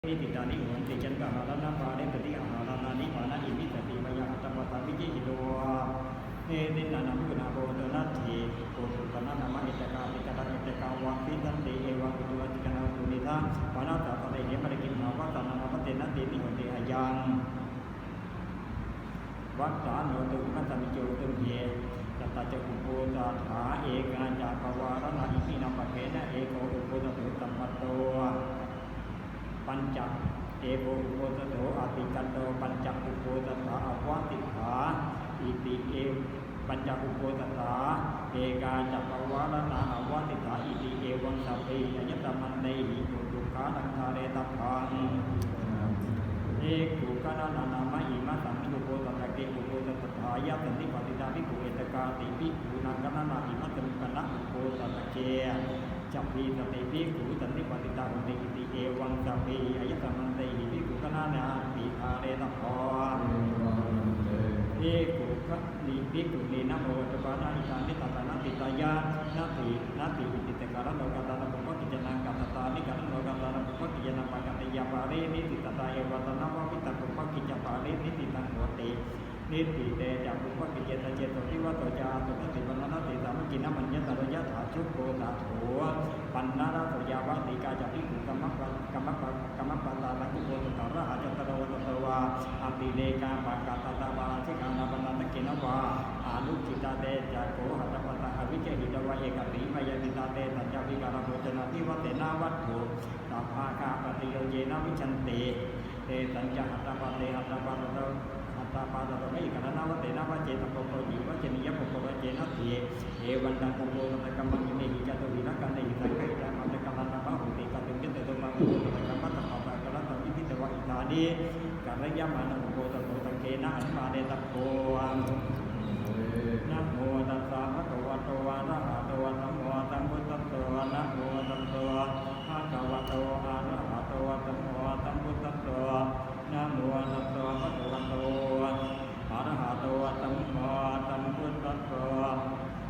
นิติตานิโหติจันกะหารานาปาเรปฏิอาหารานานิปานาอิมิตติมายาหัตถปตาวิจิหิโตเอตินานามุนาโบตนัตถิโกตุตนะนามาอิตกาปิกะตะอิตกาวะปิตันติเอวะกุตุติกะนาตุนิทาปานาตาตะเตหิมะริกิมหาวะตานามาปเตนะตินิโหติอายังวัฏฐานโนตุมัตตมิโจตุเยจัตตะจักขุโพตถาเอกาจาภวารณะอิมินาปะเกนะเอโกอุโพตตุตัมมัตโตปัญจเอโกอุโพตโตอาติกันโตปัญจอุโพตถาอวาติถาอิติเอปัญจอุโพตถาเอกาจักวารณะอวาติถาอิติเอวังสัพเพยตมันเนหิตุขานังคาเรตัพพังเอกุกะนานามาอิมาสัมมิโกตตะเกอุโพตถายะตันติปฏิตาภิกขุเอตกาติภิกขุนังกะนาอิมัตตะนะอุโพตตะเกจัพพีตติภิกขุตันติปฏิตาหุติอิติเอวังสัพเพยตมันเนหิภิกขุกะนานาปิอาเรตัพพังเอกุกะนิภิกขุเนนะโมตปานาอิตานิตัตนะติตายะนาติอิติตกะระโนกะตานะปุพพกิจนังกัตตานิกะระโนกะตานะปุพพกิจนังปะกะติยาปารินิติตตาเอวัตนะวะวิตะปุพพกิจปารินิติตังโหตินิติเตจักปุพพกิจตะเจโตทิวัตโตจาตุตติปนะนะติสามัญกินะมัญญตระยะถาชุโกตาโถปันนะระโตยาวะติกาจะภิกขุกัมมะปะตานะกุโกตตะระหะจัตตะโวตตะวาอติเลกาปะกะตะตะวาสิกานาปะนะตะกินะวาอานุจิตาเตจักโกหัตถปตะอวิเจหิตวะเอกติมยติตาเตตัจจวิการโภชนะทิวัตเตนะวัตถุตัพพากาปฏิโยเยนะวิชันเตเตตัญจหัตถปะเตหัตถปะโตอัตตาปาตะไม่กันนะวะเตนะวะเจตโกโกจิวะเจนิยะโกโกวะเจนะติเอวันตังโกโกตะกัมมังยิหิจตุวิรักกันเนหิสังไกตะมัตตะกัมมันนะมะหุติกะตุเกตะตุมะโกตะกัมมัตตะปะปะกะระตะวิทิตะวะอิตานิกัลยะมานะโกตะโกตะเกนะอันมาเดตะโกนะโมตัสสะภะคะวะโตอะระหะโตสัมมาสัมพุทธัสสะนะโมตัสสะภะคะวะโตอะระหะโตสัมมาสัมพุทธัสสะนะโมตัสสะภะคะวะโตอะระหะโตสัมมาสัมพุทธัสสะ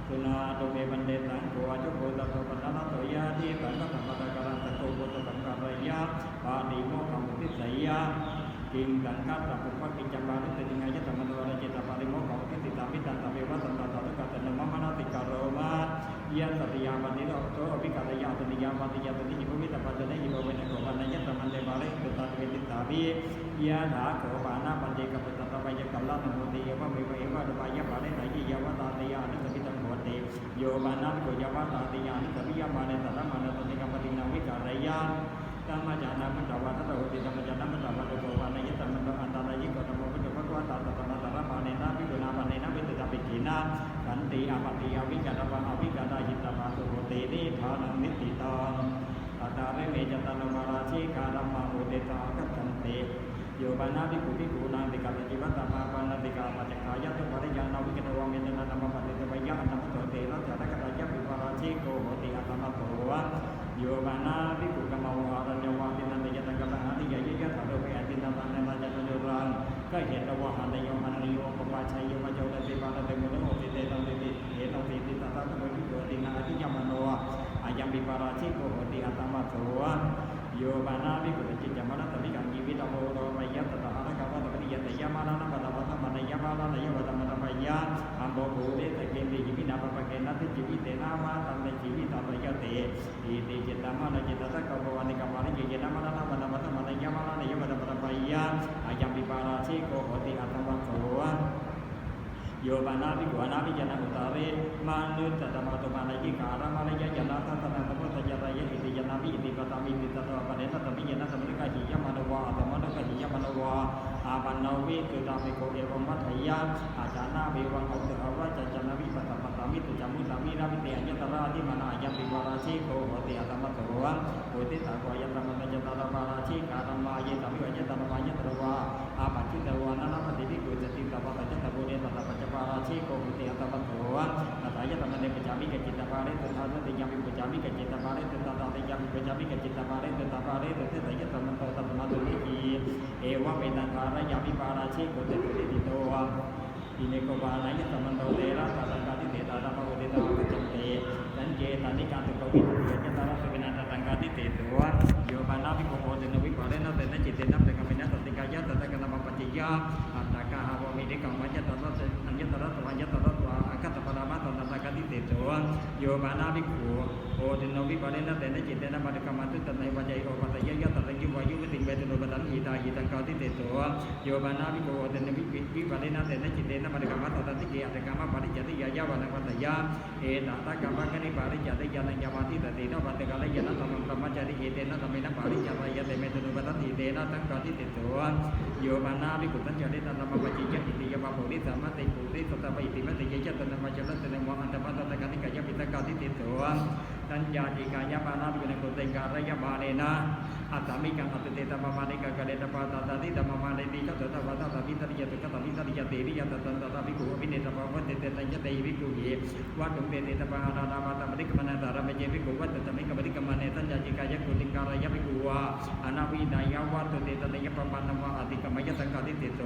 สุนาโตเมบันเดตังโกอะจุโกตะโตปะนะโตยะทิตังกะสัมปะตะกะรังตะโกโกตะกังกะระยะปาติโมกขมุติสัยยะกิงกันกัตตะปุพพกิจจปาริตติงายะธรรมโนระจิตตปาริโมกขมุติติตามิตันตะเววะตันตะตะตะกะตะนะมะมะนะติกะโรมายันตติยาปฏิโรโตอภิกะตะยะตติยาปฏิยะตติหิภวิตะปัจจเนหิภเวนะโกปะนะยะธรรมันเดบาริตุตะเวติตาภิยะถาโกปานะปัจเจกะปุตตะตะปะยะกัลละนะโมติยะวะเมวะเอวะตะปะยะปะเรนะยิยะวะตาติยะอนุสมิตังโหติโยปานะโกยะวะตาติยะอนุสมิยะมาเนตะระมานะตติกะปฏินาวิกะระยะธัมมะจานะมัตตวะตะโหติธัมมะจานะมัตตวะตะโกปะนะยะธัมมะโตอันตระยิโกตะโมพุทธภควตาตะตะนะตะระมาเนนะภิกขุนาปะเนนะวิตตะปิกินะขันติอาปติอวิกะตะปะอวิกะตะหิตตะปะสุโหตินิพพานังนิติตังตัตาเรเมจัตตานะวาราชิกาธัมมะโหติตาคัจฉันติโยปานะภิกขุภิกขุนังติกะจิวัตตะปะปะนะติกะปัจจคายะตุภริยานาวิกะตะวะเมตนะธัมมะปะเตตะวะยะอันตมะโตเตระจาตะกะตะยะภิวาราชิโกโหติอัตตมะโตโยปานะภิกขุกัมมะวะรัญญวะตินันติยะตังกะตังหะติยะยะถะโรเปอะตินันตังนะจัตโยรังก็เหตุวะหันโยหันโยปปะชัยโยมะโจตติปะนะเตโมโนติเตตังติเหตุติติตะตะตะโมวิโยตินะอติยะมโนอายัมปิปาราชิโกโหติอัตตมะโตโยปานะภิกขุจิตจมะนะตติกังกีวิตะโมโรมะยะตะตะหะกะวะตะปะนิยะตะยะมะนะนะปะตะวะตะมะนะยะมะนะนะยะวะตะมะตะปะยะอัมโบโหเตตะเกติจิวินะปะปะเกนะติจิวิเตนะมะตันติจิวิตะระยะเตอิติจิตตมะนะจิตตะกะภวะนิกะปะริยะนะมะนะนะปะตะวะตะมะนะยะมะนะนะยะวะตะมะตะปะยะอายัมปิปาราชิโกโหติอัตตมะโตโยปานะภิกขุอนาภิจนะอุตาเรมานุตตะมะโตมานะยิการะมะนะยะยะนะตะตะนะตะโมตะยะระยะอิติยะนะมิอิติปะตะมิติตะตะปะเนนะตะมิยะนะตะมิกะหิยะมะโนวะอะตะมะโนกะหิยะมะโนวะอาปันโนวิตุตะภิกขุเอวมัทธยะอาจานะเววังอุตตะวะจัจจนะวิปะตะปะตะมิตุจามุตะมิระวิเตอะยะตะระติมะนะยัมปิวาราชิโกโหติอัตตมะโตโหติตะโกยะตะมะนะยะตะระปาราชิกาตัมมาเยตะมิวะยะตะระมายะตะระวะอาปัจฉิตวะนะนะปะติภิกขุจติตะปะตะจัตตะโกเนตะตะปัจจปาราชิโกโหติอัตตมะโตตถายะตะมะเนปะจามิกะจิตตะปาริตถานะติยัมปิปะจามิกะจิตตะปาริตตถาติยัมปิปะจามิกะจิตตะปาริตตถาปาริตตถายะตะมะโตตะมะตุลิกีเอวะเมตังคารยามิปาราชิโกเตตุติโตอิเนโกวานะยะตะมะโตเตระตะตังกะติเตตะตะภะโวเตตะกัจจันเตสัญเจตานิกาตุกวิตุยะตะระสะเวนะตะตังกะติเตโตโยปานะภิกขุโหตินะวิปาเรนะเตนะ าอัตตากาหาวมินิกังวัจตระอัญญตระตวัญญตระตวะอัคตปรามาตตะกติเตโตโยมานาภิกขุโอติโนวิปาริณเตนะจิตเตนะปฏิกรรมตุตในวัจโยปัตยยะตะยิวายุติเวทโนปตันหิตาหิตังกติเตโตโยมานาภิกขุโอติโนวิปาริณเตนะจิตเตนะปฏิกรรมตุตติเกอัตกรรมปริจติยะยะวะนังปัตยะเอตตะกัมมะกนิปาริจติยะนังยามติตตินะปัตตกะละยะนะธัมมังธัมมะจริเอเตนะธัมเมนะปาริจติยะเตเมตุโนปตันหิเตนะตังกติเตโตโยมานาภิกขุตัญจติตันธรรมะจิยะอิติยะปะโพธิสัมมติปุริสัตตะวะอิติมะติยะตันธรรมะจรัตนะวะอันตปะตะกติกะยะปิตะกติเตโตตัญญาติกายะปานาภิกขุโกเตงการยะมาเนนะอัตตมิกังอัตเตตะมะมานิกะกะเดตะปะตะตะติตะมะมาเนติกะตะตะวะตะตะมิตะริยะตุกะตะมิตะริยะเตริยะตะตันตะตะภิกขุอภิเนตะปะวะเตเตตัญญะเตภิกขุหิวัตถุเตเตตะปะหานานามาตะมะริกมะนะตะระเมเจภิกขุวัตตะมิกะมะริกมะเนตัญญาติกายะโกเตงการยะภิกขุวะอนาวินายะวัตถุเตตะนิยะปะปะนะวะอติกะมะยะตังกะติเตโต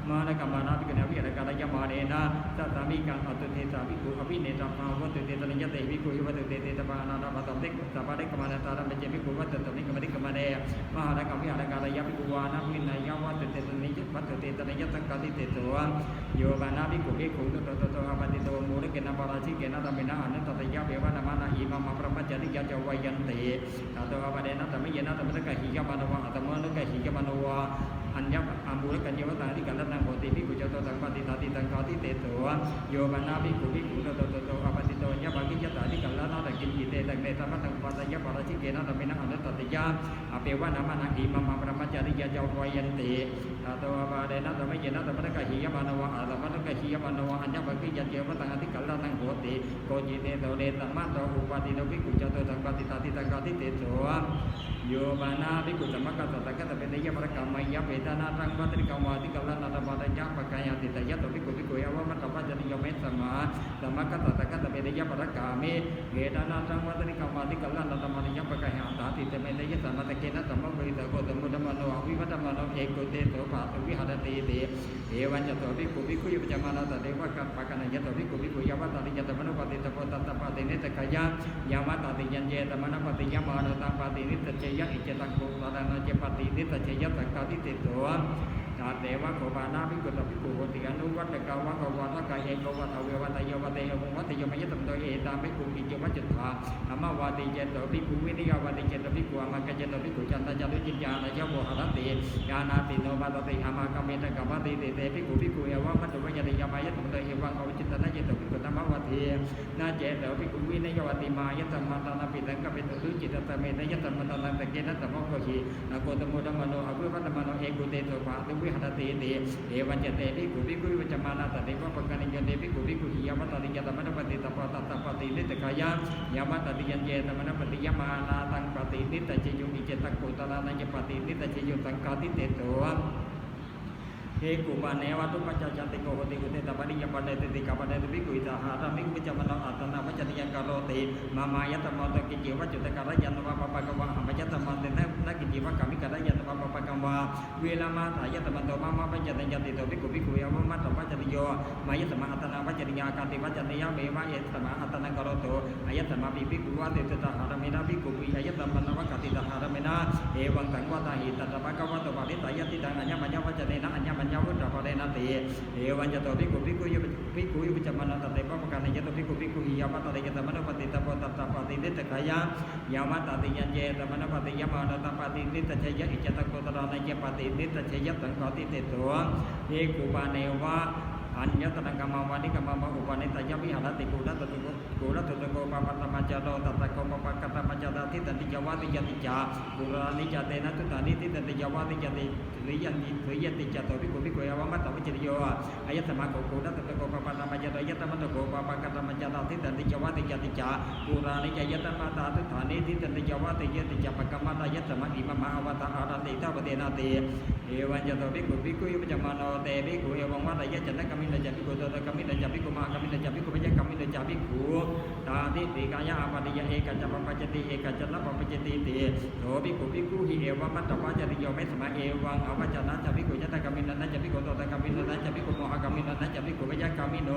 มานะกะมานาภิกขุนะวิหะกะยะมาเนนะตะตะมิกังอัตเตตะภิกขุอภิเนตะปะวะเตเตตัญญะเตภิกขุหิวัตถุเตเตตะปะหานานามาตะมะริกตะปะริกมะนะตะระเมเจภิกขุวัตตะมิกะมะริกมะเนมหานะกะวิหะกะยะภิกขุวะนะวินายะวัตถุเตตะนิยะวัตถุเตตะนิยะตังกะติเตโตโยบานาภิกขุภิกขุโตโตอะปะติโตโมระเกนะปาราชิเกนะธัมเมนะอนันตตยะเววะนะมานะอิมามะปะปะจติยะจวายันติตะโตอะปะเดนะธัมเมยะนะธัมมะกะหิยะมะนะวะอะตมะนะกะหิยะมะนะวะอัญญะอัมบุระกัญญวตาติกัลลังโหติภิกขุโตตังปะติตาติตังกะติเตโตโยบานาภิกขุภิกขุโตโตอะปะติโตยะภะกิยะตาติกัลลังนะกินจิเตตังเมตะมะตังปะตยะปาราชิเกนะธัมเมนะอนันตตยะอะเปวะนะมานะอิมามะปะปะจติยะจวายันติตะโตอะปะเดนะธัมเมยะนะธัมมะกะหิยะมะนะวะอะตมะนะกะหิยะมะนะวะอัญญะภะกิยะเจวะตังติกัลลังโหติโกจิเตโตเดตมะโตอุปาติโนภิกขุโตตังปะติตาติตังกะติเตโตโยมานาภิกขุสัมมะกะสัตตะกะตะเปเนยะปะกะมะยะเวทนาตังวัตริกาวาติกัลลังนะตะปะตะยะปะกะยะติตะยะโตภิกขุภิกขุยะวะมะตะปะจติยะเมสัมมาสัมมะกะสัตตะกะตะเปเนยะปะกะเมเวทนาตังวัตริกาวาติกัลลังนะตะปะตะยะปะกะยะตาติตะเมเนยะสัมมะตะเกนะสัมมะวิตะโกตะมุตตะมะโนอวิวัตตมะโนเอโกเตโตปะตุวิหารติเตเอวัญจโตภิกขุภิกขุยะปะจมานะตะเทวะกะปะกะนะยะโตภิกขุภิกขุยะวะตะติยะตะมะโนปะติตะโพตะตะปะติเนตะกะยะยะมะตะติยัญเจตะมะนะปะติยะมะนะตะปะตินิตะเจยะอิเจตังโกตะนะเจปะตินิตะเจยะตังกะติเตโตตาเตวะโกปานาภิกขุตภิกขุโหติอนุวัตกะวะกวะทะกะเยโกวะทะเววะตะโยวะเตโยวัตโยมะยะตัมโตเอตาภิกขุกิจวัจจตาธัมมวาติเจโตภิกขุวินิยาวาติเจโตภิกขุอามะกะเจโตภิกขุจันตะจารุจิญญาณะยะโวหะติญาณาติโนปะตติอามะกะเมตะกะวะติเตเตภิกขุภิกขุเอวะมัตถุวะยะติยะมะยะตัมโตเอวังอวิจิตตนะเจโตภิกขุธัมมวาตินะเจโตภิกขุวินิยาวาติมายะตัมมะตะนะปิตังกะเปตุสุจิตตะเมตะยะตัมมะตะนะตะเกนะตัมมะโกหินะโกตโมธัมมะโนอวิวัตตมะโนเอกุเตโตปะตุวิหะติเตเอวัญจเตภิกขุภิกขุวิจมานะตะเทวะปะกะนิยันเตภิกขุภิกขุหิยะมะตติยะตะมะนะปะติตะปะตะตะปะตินิตะกายะยะมะตติยัญเจตะมะนะปะติยะมานะตังปะตินิตะเจโยอิเจตังโกตะนะนะยะปะตินิตะเจโยตังกะติเตโตเอกุปะเนวะตุปัจจจันติโกโหติกุเตตะปะริยะปะเนติติกะปะเนติภิกขุอิตาหาระมิกุจมะนะอัตตนะวัจจติยังกะโรติมามายะตะมะตะกิจิวะจุตะกะระยันวะปะปะกะวะหะมะยะตะมะเตนะนะกิจิวะกะมิกะระยันวะปะปะกะวะเวลามะทายะตะมะโตมะมะปัจจตัญญติโตภิกขุภิกขุยะวะมะตะปัจจติโยมายะตะมะอัตตนะวัจจติยาคันติวัจจติยะเมวะเยตะมะอัตตนะกะโรโตอายะตะมะปิภิกขุวะเตตะหาระเมนะภิกขุปิอายะตะมะนะวะกะติตะหาระเมนะเอวังตังวะตาหิตะตะภะคะวะโตปะริตายะติตังอัญญมัญญวัจจเนนะอัญญมัญญวุตตะปะเรนะติเอวัญจโตภิกขุภิกขุยะภิกขุวิจมานะตะเทวะปะกะนิยะโตภิกขุภิกขุหิยะมะตะติยะตะมะนะปะติตะโพตะตะปะตินิตะกายะยะมะตะติยัญเจตะมะนะปะติยะมานะตะปะตินิตะเจยะอิจตังโกตะระนะเยปะตินิตะเจยะตังกะติเตโตเอกุปะเนวะอัญญตนะกรรมวานิกรรมะอุปาเนตยะวิหารติกุณัตตุกุณัตตุโกปะปะตะมัจจโตตัตตะโกปะปะกะตะมัจจตติตันติจวะติยติจาปุรานิจเตนะตุตานิติตันติจวะติยติริยันติริยติจโตภิกขุภิกขุยะวะมัตตะวิจริโยอายะตมะโกกุณัตตุโกปะปะตะมัจจโตยะตมะโตโกปะปะกะตะมัจจตติตันติจวะติยติจาปุรานิจยะตมะตาตุฐานิติตันติจวะติยติจาปะกะมะตะยะตมะอิมะมะอวะตะอารันติตะปะเตนะติเอวัญจโตภิกขุภิกขุวิจมาโนเตภิกขุเอวังวะตะยะจันนะกะมินะจะภิกขุโตกะมินะจะภิกขุมะกะมินะจะภิกขุปัจจกะมินะจะภิกขุตาติติกายะอาปะติยะเอกัจจปปัจจติเอกัจจนะปปัจจติติโสภิกขุภิกขุหิเอวะมัตตะวะจติโยเมสมะเอวังอวัจจนะจะภิกขุยะตะกะมินะนะจะภิกขุโตตะกะมินะนะจะภิกขุมหะ กามิโนนัจจภิกขุวิยะกามิโน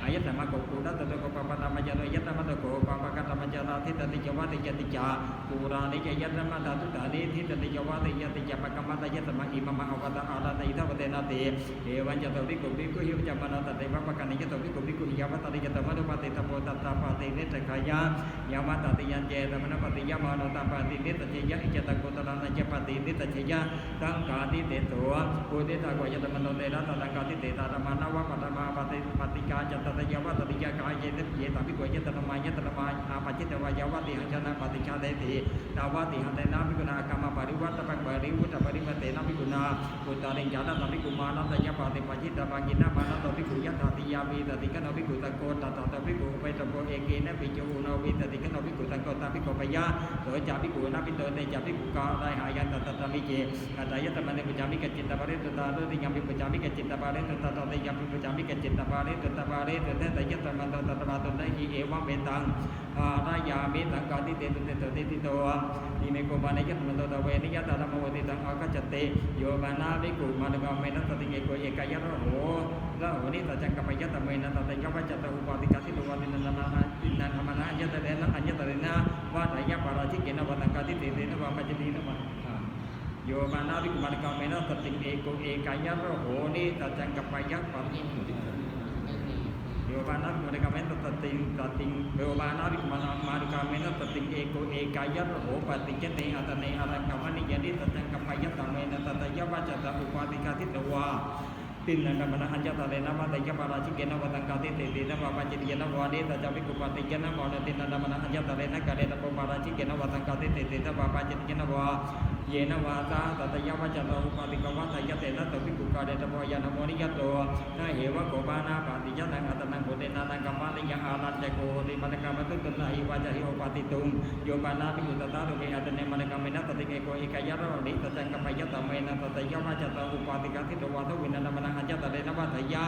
อายตมะโกกุณัตตะโกปะปะตามะจโรยตมะตะโกปะปะกะตมะจราทิตติจวะติยติจาปุรานิจยตมะตาตุตานิทิตติจวะติยติจปะกะมะตะยตมะอิมะมะอวตะอาราติทวเตนะติเอวัญจโตภิกขุภิกขุหิวจมะนะตะเตวะปะกันนิจโตภิกขุภิกขุหิยะวะตะริยตมะตุปะติตะโพตัตตะปะตินิตกายะยามะตติยัญเจตมะนะปะติยะมะโนตะปะตินิตเจยะอิจตะโกตระนะเจปะตินิตเจยะตังกาติเตโตปุติตะโกยตมะโนเตระตะตังกาติเตตะมะนะวะปะตะมาปะติปฏิกาจตตะยะวะตติยะกายเยติเยตะภิกขุยตะมะยตะมะอาปะจิตวะยะวะติหังชนะปฏิชาเตติตาวะติหันเตนะภิกขุนากรรมปริวัตตะปะปริวุตตะปริมะเตนะภิกขุนาปุตตะริญานะภิกขุมานะตะยะปะติปะจิตตะปะกินะมานะตภิกขุยะตติยามิตติกะนะภิกขุตะโกตตะภิกขุอุปตะโกเอเกนะปิจูโนวิตติกะนะภิกขุตะโกตะภิกขุปะยะโสจาภิกขุนะภิโตเตจาภิกขุกาไดหายันตตะมิเจอะตายะตะมะเนปุจามิกะจิตตะปะริตตะโตติยัมปิปุจามิกะจิตตะปะริตตะโตติยัมปิปุจามิกะจิตตะปะริตตะปะริตตะตะยะตะมะตะตะปะตะนะหิเอวะเมตังรายามิตังกาติเตตุเตโตติติโตอิเมโกมานะยะตะมะโตตะเวนิยะตะธรรมโวติตังอาคัจจเตโยมานาภิกขุมานะกะเมนะตติเอโกเอกายะระโหละโหนิตะจังกะปะยะตะเมนะตะตะยะวะจัตตะอุปาติกาสิโตวะตินะนะนะอินนะธรรมนะอัญญตะเรนะอัญญตะเรนะวะตะยะปาราชิเกนะวะตังกาติเตเตนะวะปัจจตินะวะโยมานาภิกขุมานะกะเมนะตติเอโกเอกายะระโหนิตะจังกะปะยะปะโยมานาภิกขุมานะกะเมนะตติโยมานาภิกขุมานะกะเมนะตติเอโกเอกายะระโหปฏิจเตอะตะเนอะระกะมะนิยะนิตะจังกะปะยะตะเมนะตะตะยะวะจัตตะอุปาติกาสิโตวะตินังกะมะนะอัญญตะเรนะวะตะยะปาราชิเกนะวะตังกาติเตเตนะวะปัจจิติยนะวะเดตะจาภิกขุปฏิยะนะวะนะตินังกะมะนะอัญญตะเรนะกะเรนะปาราชิเกนะวะตังกาติเตเตนะวะปัจจิติยนะวะเยนะวะตาตะตะยะวะจัตตะอุปาติกวะตะยะเตนะตะภิกขุกะเรนะวะยะนะโมนิยะโตนะเหวะโกปานาปฏิยะนังอัตนังโกเตนะนังกัมมะนิยะอารัจจโกติมะนะกะมะตุตุนะหิวะจะหิโอปาติตุงโยปานาภิกขุตตะโตเกอะตะเนมะนะกะเมนะตติเกโกเอกายะระโหนิตะจังกะปะยะตะเมนะตะตะยะวะจัตตะอุปาติกาสิโตวะทวินะนะมะนะอัญญตะเรนะวะทะยะ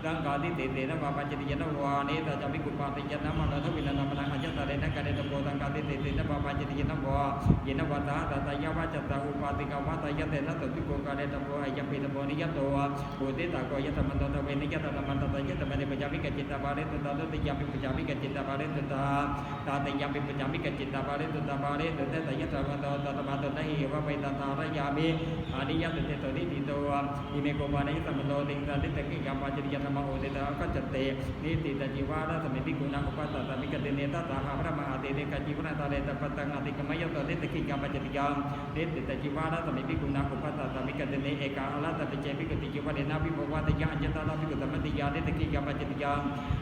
ตังกาติเตเตนะวะปัจจิติยนะวะเนตะจาภิกขุปฏิยะนะมะนะทวินะนะมะนะอัญญตะเรนะกะเรนะโกตังกาติเตเตนะวะปัจจิติยนะวะเยนะวะตาตะตะยะวะจัตตะอุปาติกวะตะยะเตนะตภิกขุกะเรนะโกอะยัมปินะโมนิยะโตปุติตะโกยะตะมันโตตะเวนิยะตะนะมันตะตะยะตะมะเนปุจามิกะจิตตะปะริตตะโตติยัมปิปุจามิกะจิตตะปะริตตะตาติยัมปิปุจามิกะจิตตะปะริตตะปะริตตะตะยะตะมันโตตะตะมันโตนะหิวะเปตตะระยามิอานิยะเตเตโตนิติโตอิเมโกมานะยะตะมันโตติงตะติตะกิกัมปะจิติยะนะมะโอเตตะกัจจเตนิติตะจิวาระสมิภิกขุนะอุปตตะมิกะเตเนตะตะหะพระมหาเตเตกะจิวนะตะเรตะปะตังอติกมะยะโตติตะกิกัมปะจิติยะนิติตะจิวาระสมิภิกขุนะอุปตตะมิกะเตเนเอกาอะระตะปิเจภิกขุติจิวะเดนะภิภวะตะยะอัญญตะนะภิกขุตมะติยานิตะกิกัมปะจิติยะ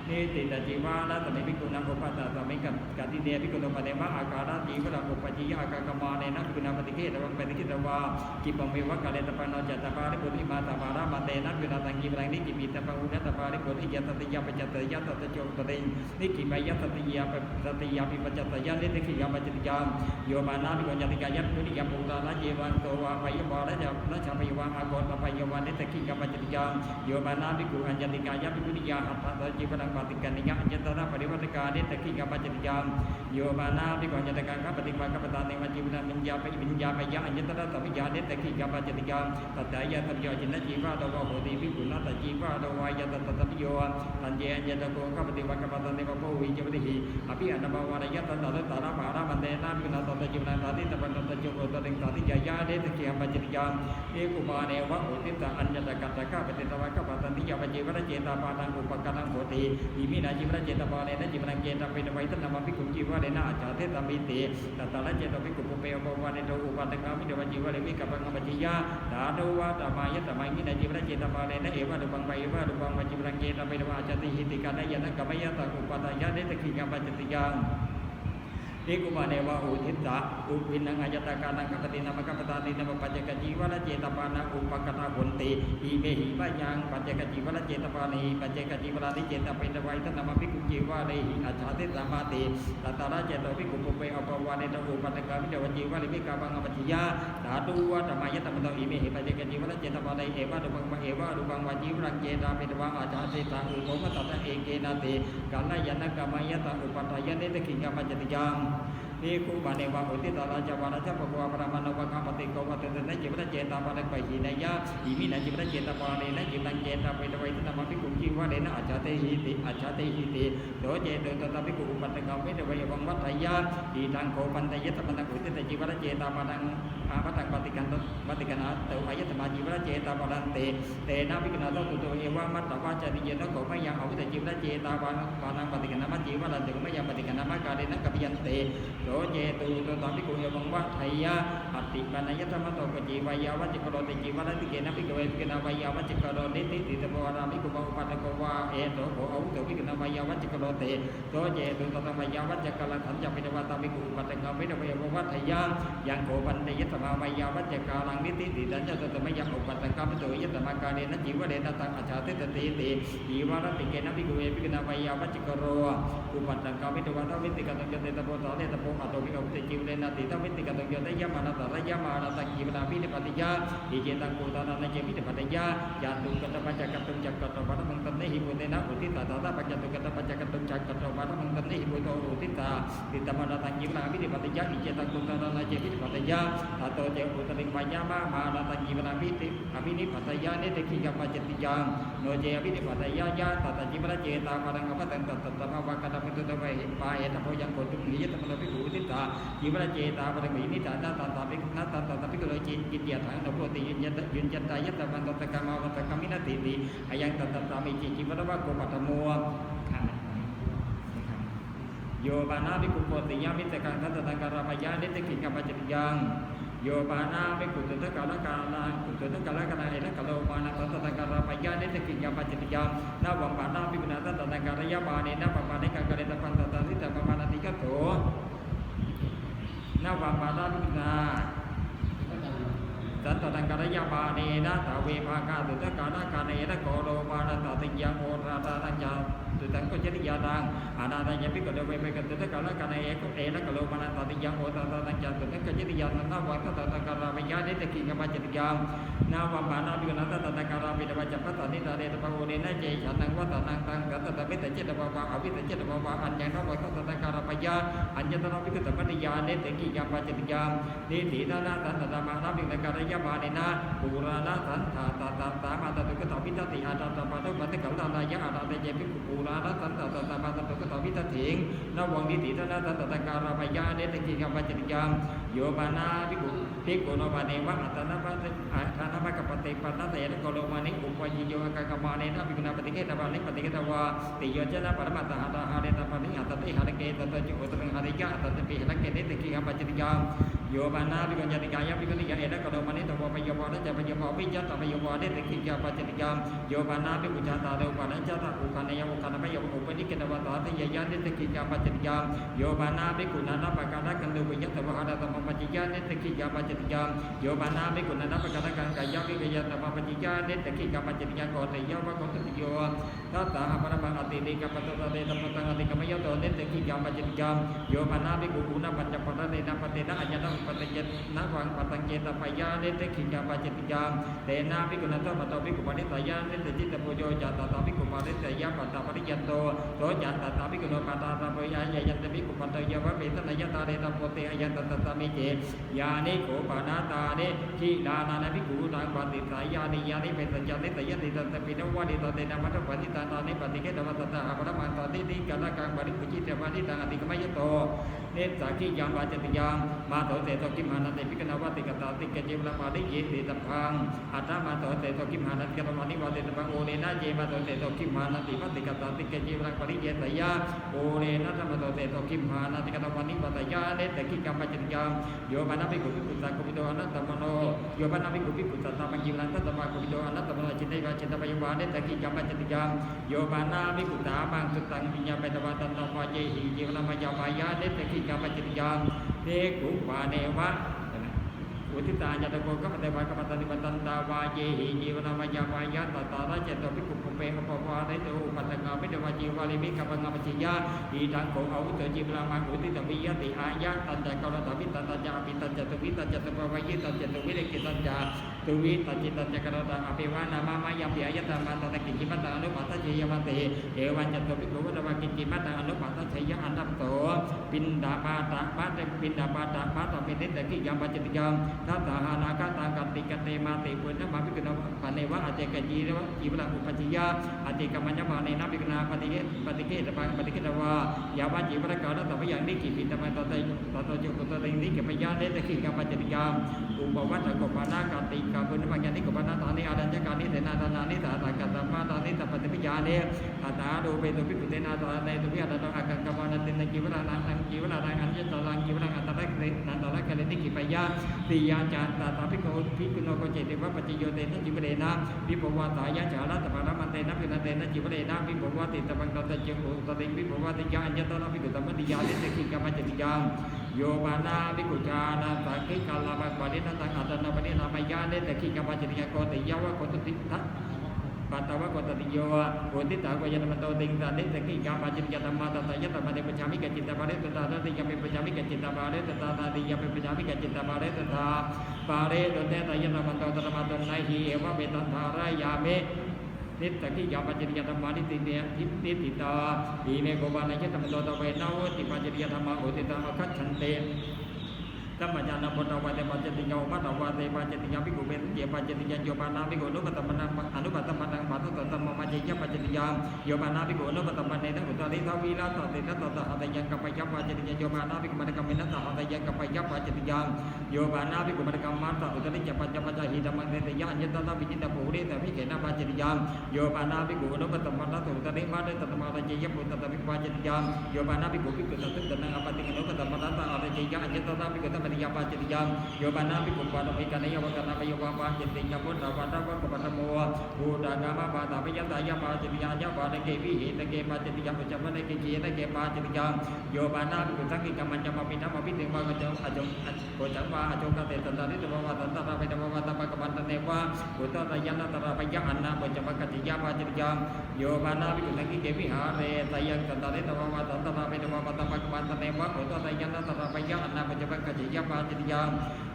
นิติตะจิวาระสมิภิกขุนะอุปตตะมิกะกะติเนภิกขุปะเนมะอาการะจิวะระอุปจิยะอากากะมาเนนะภิกขุนะปฏิเกตะวังปฏิกิตวะกิปะเมวะกะเรตะปะโนจัตตะปาริปุริมาตะปาระมะเตนะภิกขุนะตังกิปะรังนิกิปิตะปะอุนะตะปาริปุริยะตติยะปัจจตยะตตะโจตะเตนิกิปะยะตติยะปะตติยะปิปัจจตยะนิติกิยะปัจจิติยะโยมานะภิกขุญาติกายะปุริยะปุระนะเยวันโตวะปะยวะระยะนะชะปะยวะอาโกตะปะยวะนิติกิยะปัจจิติยะโยมานะภิกขุญาติกายะปุริยะหัตถะตะจิวะนังปฏิกันิยะอัญญตระปริวัตกานิติกิยะปัจจิติยะโยมานะภิกขุญาติกายะปฏิภาคปตานิวะจิวะนังมิญญาปะวิญญาปะยะอัญญตระตะวิญญานิติกิยะปัจจิติยะตัตตะยะตัพโยจินะจิวะตวะโหติภิกขุนะตะจิวะตวะยะตตะพโยตัญเยอัญญตโกกะปฏิภาคปตานิวะโพวิจวิหิอภิอนะภวะระยะตันตะตะระภาระมันเตนะภิกขุนะตตะจิวะนังตาติตะปันตะโจโกตะติงตาติยะยะนิติกิยะปัจจิติยะเอกุมาเนวะโหติตะอัญญตกัตตะกะปฏิตวะกะปตันติยะปะจิวะเจตาปานังอุปกะนังโหติอิมินะจิวะเจตาปาเนนะจิวะนังเจตาปินะไวตนะมะภิกขุจิวะเรนะอาจาเทตามิติตัตตะระเจตาภิกขุปุเปโปวะเนโตอุปาตกามิเดวะจิวะเรมิกัปปังปัจจิยะดาโดวะตมายะตมัยมินะจิวะเจตาปาเนนะเอวะดุปังไปเอวะดุปังปัจจิวะนังเจตาปินะวะอาจาติหิติกะนะยะนะกัมมะยะตะอุปาตยะนิติกิยะปัจจิติยะเอกุมาเนวะอุทิตะอุปินังอายตกานังกัปตินะมะกัปตานินะปัจจกจีวะละเจตปานะอุปกตะหุนติอิเมหิมะยังปัจจกจีวะละเจตปานิปัจจกจีวะละนิเจตปินะไวตนะมะภิกขุจีวะเรหิอาชาติสัมมาติตัตตะระเจตภิกขุปุเปอปวะเนตอุปตกามิเดวะจีวะเรมิกาปังปัจจิยะดาตุวะธรรมายะตมะโตอิเมหิปัจจกจีวะละเจตปานิเอวะดุปังเอวะดุปังวะจีวะรังเจตาปินะวะอาชาติตาอุโมมะตตะเอเกนะติกัลลยะนะกัมมะยะตะอุปตะยะนิติกิยะปัจจิยะ นิคุบาเนวะอุติตาราชวาราชปะวะปรามานวะคามปฏิโกวะเตนะจิวะเจตาปะระปะหินายะอิมินะจิวะเจตาปะเรนะจิตังเจตาปิตวะอิตนะมะภิกขุจิวะเรนะอัจฉเตหิติอัจฉเตหิติโตเจโตตตะภิกขุอุปัฏฐังเวทวะยังวัฏฐายะอิทังโคปันตยะตปันตอุติตจิวะเจตาปะรังอาปะตังปฏิกันนะเตอายตมาจิวะเจตาปะรันเตเตนะภิกขุนาโตตุโตเอวะมัตตวะจติเยนะโกมะยังอวิตจิวะเจตาปะรังปฏิกันนะมะจิวะรันเตมะยังปฏิกันนะมะกาเรนะกัปยันเตโตเจโตตตะภิกขุยังวัฏฐายะอัตติปะนะยะธรรมโตปจิวายาวัจจกโรติจิวะติเกนะภิกขุเวภิกขุนาวายาวัจจกโรนิติติตปะวะรามิกุปะอุปัฏฐโกวะเอโตโหอวุโตภิกขุนาวายาวัจจกโรเตโตเจโตตตะวายาวัจจกะลังขันจะปิตวะตาภิกขุอุปัฏฐังเวทวะยังวัฏฐายะยังโกปันตยะตมาวายาวัจจกะลังนิติติตัญจะตตมะยังอุปัฏฐังกัปโตยะตมะกาเรนะจิวะเรนะตังอัจฉเตตติติจิวะรติเกนะภิกขุเวภิกขุนาวายาวัจจกโรอุปัฏฐังกัปโตวะตวิติกะตังเตตะโพตะเตตะโพอะโตภิกขุเตจิวะเรนะติตวิติกะตังเตยะมานะตะระยะมานะตังจิวะนาภินิปติยะอิเจตังโกตานะเจมินิปติยะยะตุกะตะปัจจกะตุจักกะตะวะมังตันเนหิปุเตนะอุติตาตาปัจจตุกะตะปัจจกะตุจักกะตะวะมังตันเนหิปุโตอุติตาติตมะนะตังจิวะนาภินิปติยะอิเจตังโกตานะเจมินิปติยะอะโตเจอุตริปัญญามะมานะตังจิวะนาภินิปติยะเนติขิกะปัจจติยังโนเจอภินิปติยะยะตตะจิวะเจตาปะรังอปะตังตตมะวะกะตะปิตุตะวะหิปาเอตะโพยังโกตุนิยตมะนะภิกขุอุติตาจิวะเจตาปะรังมินิตานะตตะภิกนะตตะภิกขุโลจิกิตยะถังนะโพติยุญญตายะตะมันตตะกะมะวะตะกะมินะติติอายังตตะตามิจิจิวะวะโกปัตตโมโยปานาภิกขุโพติยะมิตะกังทัตตังกะระมะยะนิติขิกะปัจจติยังโยปานาภิกขุตตะกะละกะละกุตตะกะละกะละเอนะกะโลมานะตัตตังกะระมะยะนิติขิกะปัจจติยังนะวังปานาภิกขุนะตัตตังกะระยะมาเนนะปะปะเนกะกะเรตะปันตตะสิตะปะมานะติกะโตนะวังปานาภิกขุนาสัตตตังกะระยะมาเนนะตะเวภากะตุตะกะละกะเนนะโกโลมานะตติยังโอราตะตังจาตุตังก็jadiยาดังอานาตังยะภิกขุเดเวเมกะตุตะกะละกะเนเอนะกะโลมานะตติยังโอราตะตังจาตุตังก็jadiยานะวังตตตังกะระมะยะนิติขิกะปัจจติยังนาวังปานาภิกขุนะตัตตังกะระมิตะปัจจปะตะนิตาเรตะปะโอเนนะเจฉันนังวัตตังตังกะตตะเวตะเจตะปะวะอวิตะเจตะปะวะอัญญังนะวังตตตังกะระมะยะอัญญตนะภิกขุตะปะนิยานิติขิกะปัจจติยังนิติตานะตันตะมานะภิกขุกะระยะมาเนนะปุรานะสันทาตาตาตามาตะตุกะตวิตติอาตาตาปะตุปะติกะลายะอาตาเตเจภิกขุปุรานะสันทาตามาตะตุกะตวิตติงนะวังนิติตานะตันตะกะระมะยะนิติขิกะปัจจติยังโยปานาภิกขุโนปะเนวะอัตตนะปะอาทานะมะกะปะติปะนะเตนะโกโลมานิอุปยิโยอะกะกะมาเนนะภิกขุนะปฏิเกตะวะนิปฏิเกตะวะติโยจะนะปะระมะตะหะตะหะเรตะปะนิอัตตะหะระเกตะตะจิโอตะหะริยะอัตตะปิหะระเกนิติขิกะปัจจติยังโยปานาภิกขุญาติกายะภิกขุนิยะเอนะโกโลมานิตะวะปะโยวะนะจะปะโยวะวิจัตตะปะโยวะนิติขิกะปัจจติยังโยปานาภิกขุจาตาเรอุปะนะจะตะอุปะนะยะอุปะนะปะโยอุปนิเกตะวะตาติยะยะนิติขิกะปัจจติยังโยปานาภิกขุนะนะปะกะนะกันตุวิยะตะวะหะระตะมะปัจจิยะนิติขิกะปัจจติยังโยปานาภิกขุนะนะปะกะนะกันกายะวิกยะตะมะปัจจิยะนิติขิกะปัจจติยังโกติยะวะโกติโยตัตตะหะปะระมะอติติกะปะตะเตตะปะตังอติกะมะยะโตนิติขิกะปัจจติยังโยปานาภิกขุนะปัจจปะระเนนะปะเตนะอัญญนะปะตะเยนะวังปะตังเจตะปะยะนิติขิกะปัจจติยังเตนะภิกขุนะตะปะตะภิกขุปะนิตายะนิติจิตตะโพโยจะตะตะภิกขุปะนิตายะปัตตะปริยันโตโตจะตะตะภิกขุโนปะตะตะปะยะยันตะภิกขุปะตะยะวะเปตะนะยะตะเรตะโพเตอะยันตะตะตะมิเจยานิโกปะนะตาเนทิดานานะภิกขุตังปะติสายานิยานิเปตะจะนิตยะติตะตะปินะวะนิตะเตนะมัตถะปะนิตานานิปฏิเกตะวะตะตะหะปะระมันตะติติกะละกังปะริปุจิตะวะนิตังอติกะมะยะโตเนสักขิยังปัจจติยังมาโตเตโตกิมหานะเตภิกขณวะติกะตาติกะเจวะปะริเยติตะพังอัตตะมาโตเตโตกิมหานะติกะตมะนิวะเตตะพังโอเรนะเจมาโตเตโตกิมหานะติปะติกะตาติกะเจวะปะริเยตยะโอเรนะธรรมโตเตโตกิมหานะติกะตมะนิวะตยะเนสักขิยังปัจจติยังโยปะนะภิกขุภิกขุสังคุปิโตอนัตตมโนโยปะนะภิกขุภิกขุสัตตะมังยิรันตัตตมะคุปิโตอนัตตมโนจิตติวะจิตตะปะยวะเนสักขิยังปัจจติยังโยปะนะภิกขุตามังสุตังปิญญาเปตวะตันตวะเจหิเจวะมะยามายะเนสักขิยังปัจจติยังเนกุปาเนวะอุทิตาญาตโกกัปปะเตวะกัปปะตันติปะตันตาวาเยหิจีวะนาม ยามายะตตาราเจโตภิกขุปุเปหปวาเรโตอุปัฏฐกามิเดวาจีวาลิมิกัปงาปจิยะอีทังโกอาวุโตจิปรามาหุติตวิยติอายะตัญจกรตวิตัญจาปิตัญจตุวิตัญจตุปวายิตัญจตุวิเลกิตัญจาตุวิตัญจิตัญจกรตอภิวานามามายาปิอายะตมันตะกิจิมัตตานุปัฏฐเจยมันเตเอวันจตุภิกขุวัตวะกิจิมัตตานุปัฏฐเจยอันดับโตปินดาปาตะปัตปินดาปาตะปัตปินิตกิยามปัจจิติยามทัตตาหานาคาตังกัตติกเตมาติปุณณมาภิกขุปเนวะอเจกจีระจีวะอุปัจจิยาอเจกมัญญมาเนนะภิกขุนาปฏิเกตปังปฏิเกตวายาวะจีวะกาลตปยังนิกิปิตมะตตะโยกุตตินิกิปยาเนตกิกามปัจจิติยามอุปวัตถะโกปานากัตติกาปุณณมัญญนิโกปานาตานิอารัญญกานิเตนะตานานิตาตะกัตตมาตานิตปฏิปิยาเนอัตตาโดเปตุภิกขุเตนะตาเนตุภิยาตะอากังกามานตินจีวะนังจีวะนังอัญญตลังจีวะนังอัตตะนันตะละกะเลนิกิปยาติยาจาตาภิกขุโนโกเจติวะปัจจิโยเตนะจิวะเรนะวิปวาตายะจาระตปะระมันเตนะภิกขุเตนะจิวะเรนะวิปวาติตปังตตะเจโกตติวิปวาติยาอัญญตระภิกขุตมะติยาเนตกิกามปัจจิยามโยปานาภิกขุจานาสังคิกาลาภะปะริณตังอัตตนะปะริณามายาเนตกิกามปัจจิยาโกติยาวะโกตุติทัตปัตตวะโกตติโยโกติตากวยนมันโตติงตาเนตกิกามปัจจิยธรรมะตตยะตมะเดปะจามิกจิตตปะเรตตาติยะเปปะจามิกจิตตปะเรตตาติยะเปปะจามิกจิตตปะเรตตาปะเรตเตตยะตมันโตตมะตนะหิเอวะเวตันทารายาเมนิตกิยาปัจจิยธรรมานิติเนทิติติตาอีเมโกบานะยะตมโตตเวนะโหติปัจจิยธรรมะโอติตาอคัจฉันเตธรรมญาณปุตตะวะเตปัจจิยามัตตวะเตปัจจิยาภิกขุเวทเจปัจจิยาโยปานาภิกขุอนุปตมะนังอนุปตมะนังปัตตตมะมัจจิยปัจจิยาโยปานาภิกขุอนุปตมะเนนะอุตริทวีลาตตินะตตะหัตยังกัปยะปัจจิยาโยปานาภิกขุมะกัมมินะตหัตยังกัปยะปัจจิยาโยปานาภิกขุมะกัมมัตตอุตริจปัจจปัจจหิธัมมังเตยะอัญญตตะวิจิตปุริตภิกขุนาปัจจิยาโยปานาภิกขุอนุปตมะนะตุตริมาเตตมะปัจจิยปุตตะภิกขุปัจจิยาโยปานาภิกขุภิกขุตตะนังอปติอนุปตมะนะตะอัจจิยาอัญญตตะภิกขุตมะยะปัจจิยาโยปานาภิกขุปาตะภิกขะเนยวะกะนะปะโยปาปะจิตติยะพุทธวะตะวะกปะตะโมภูตะกามะปะตะภิยตายะปะจิตติยะยะปะเนเกวิหิตะเกปะจิตติยะปัจจมะเนเกเจนะเกปะจิตติยะโยปานาภิกขุสังกิกัมมัญจมะปินะมะปิเตวะกะจงอจงโกจังวะอจงกะเตตันตะริตวะวะตันตะระเวตวะวะตะปะกะมันตะเนวะพุทธะยะนะตะระปะยะอันนะปัจจมะกะจิยะปะจิตติยะโยปานาภิกขุสังกิเกวิหาเรตยังตันตะริตวะวะตันตะระเวตวะวะตะปะกะมันตะเนวะพุทธะยะนะตะระปะยะอันนะปัจจมะกะจิยะปะจิตติยะ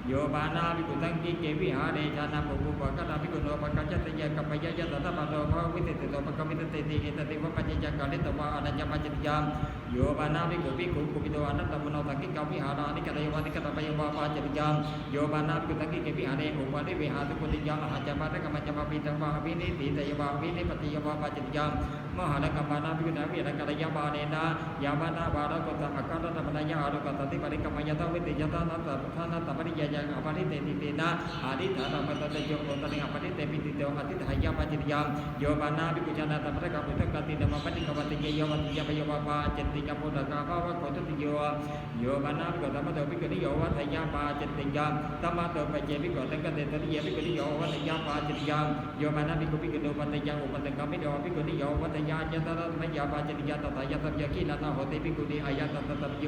โยปานาภิกขุสังกิเกวิหาเรชานะปุปุปะกะนะภิกขุโนปะกะจัตยะกัปปะยะยะตะตะปะโตภะวิเตติโตปะกะมิตติติเอตติวะปัจจยะกะลิตวะอนัญญปัจจิยามโยปานาภิกขุภิกขุกุปิโตอนัตตมโนสังกิกาวิหารานิกะเตวะนิกะตะปะยวะปัจจิยามโยปานาภิกขุสังกิเกวิหาเรอุปะริวิหาตุกุติยะอหัจจปะระกะมัจจปะปิตังวะอภินิติตยวะอภินิปติยวะปัจจิยามมหานะกัมปานาภิกขุนาวิระกะระยะบาเนนะยามะนะบาระโกตะอะกะตะตะมะนะยะอารุกะตติปะริกะมะยะตะวิติยะตะนะตะทานะตะปริยะยังอปะริเตติเตนะอาดิธานะมะตะตะโยโกตะนิอปะริเตปิติโตอติทายะปัจจิยามโยปานาภิกขุจานะตะปะระกะปุตตะกะตินะมะปะติกะวะติเยยวะติยะปะโยวะปะจิตติยะปุตตะกะภะวะโกตุติโยโยปานาภิกขุธัมมะโตภิกขุนิโยวะทายะปะจิตติยามธัมมะโตปัจเจภิกขุตังกะเตตะริยะภิกขุนิโยวะทายะปะจิตติยามโยปานาภิกขุภิกขุโนปัตตยะอุปตังกะมิโนภิกขุนิโยวะทายะญะตะระมะยะปะจิตติยะตถายะสัพยะกินะนะโหติภิกขุนิอายะตะตะตะโย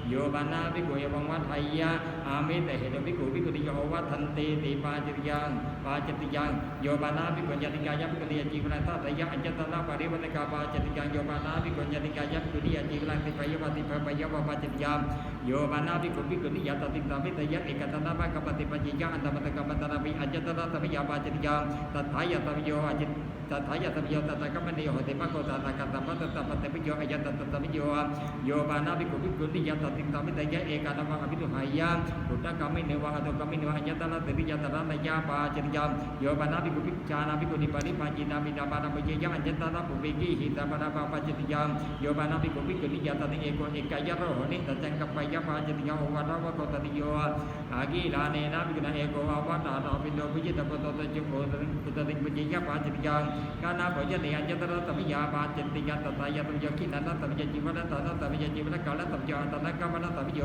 โยปานาภิกขุเอวังวะทายะอามิเตเหโตภิกขุภิกขุนิโยวะทันติติปาจิตยังปาจิตยังโยปานาภิกขุญาติกายะภิกขุนิจีวะตะทายะอัญจตระปะริวัตกะปาจิตยังโยปานาภิกขุญาติกายะภิกขุนิจีวะติปะยวะติปะยวะปาจิตยังโยปานาภิกขุภิกขุนิยะตติตามิตยะเอกตนะมะกะปฏิปัจจิยะอันตมะตะกะมะตะระวิอัญจตระตะวิยาปาจิตยังตถายะตะวิโยอจิตตถายะตะวิโยตตะกะมะนิโยโหติมะโกตตะกะตะปะตะตะปะตะวิโยอายะตะตะวิโยโยปานาภิกขุภิกขุนิยะตติตามิตยะเอกตนะมะอภิตุหายะพุทธกามิเนวะอะโตกามิเนวะอัญจตระตะวิยะตระมะยาปาจิตยังโยปานาภิกขุภิกขานภิกขุนิปะริปัจจินามินาปานะมะเยยะอัญจตระปุเวกิหิตะปะนะปะปะจิตยังโยปานาภิกขุภิกขุนิยะตติเอโกเอกายะโรหนิตะจังกัปปะยะปาจิตยังโอวะระวะโกตติโยอากิลาเนนะภิกขุนะเอโกอวะตาตาปิโนวิจิตะปะโตตะจุโกตะติปัจจิยะปาจิตยัง กานาโภชนีอัญญตระตัมยาปาจิตติยาตตายาตัมโยกินันตัมยจีวนะตนะตัมยจีวนะกาลตัมโยอัตนะกามนะตัมโย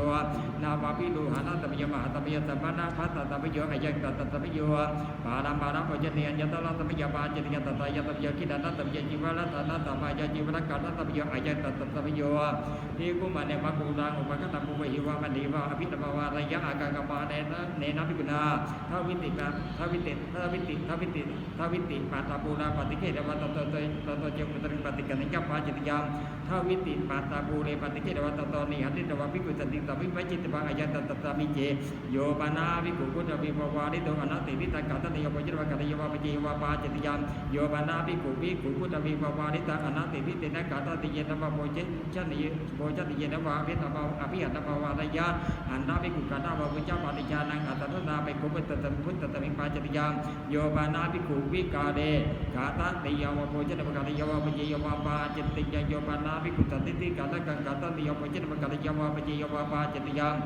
นาปาปิลูหานะตัมโยมหาตัมโยสัมมานาภัตตตัมโยอายังตัตตัมโยปารามาราโภชนีอัญญตระตัมยาปาจิตติยาตตายาตัมโยกินันตัมยจีวนะตนะตัมยจีวนะกาลตัมโยอายังตัตตัมโยที่กุมารเนมะกุลังอุปกตัมปุเวหิวะมณีวะอภิธรรมวาระยะอากากมาเนนะภิกขุนาท้าวิติปาตาปูราปฏิเกตวัตโตเจมุตริปฏิกันนิจปาจิตยามท้าวิติปาตาปูเรปฏิเกตวัตโตนิหันติตวะภิกขุสันติตวิปัจจิตบังอายันตตามิเจโยปานาภิกขุพุทธวิภวาริโตอนัตติวิตากาตนิโยปจิตวะกัตโยวะปจิยวะปาจิตยามโยปานาภิกขุพุทธวิภวาริตาอนัตติวิเตนะกาตติเยนะโพเจชนิโพจติเยนะวะภิตวะอภิหัตถวาระยะอันนาภิกขุกาตาวะวิจาปฏิญาณังอัตตนาภิกขุพุทธตมิปาจิตยามโยปานาภิกขุวิกาเดกาตติยวะโพจนะกาตยวะปจิยวะปาจิตยโยปานาภิกขุสันติกาตกังกาตติยวะโพจนะกาตยวะปจิยวะปาจิตยาม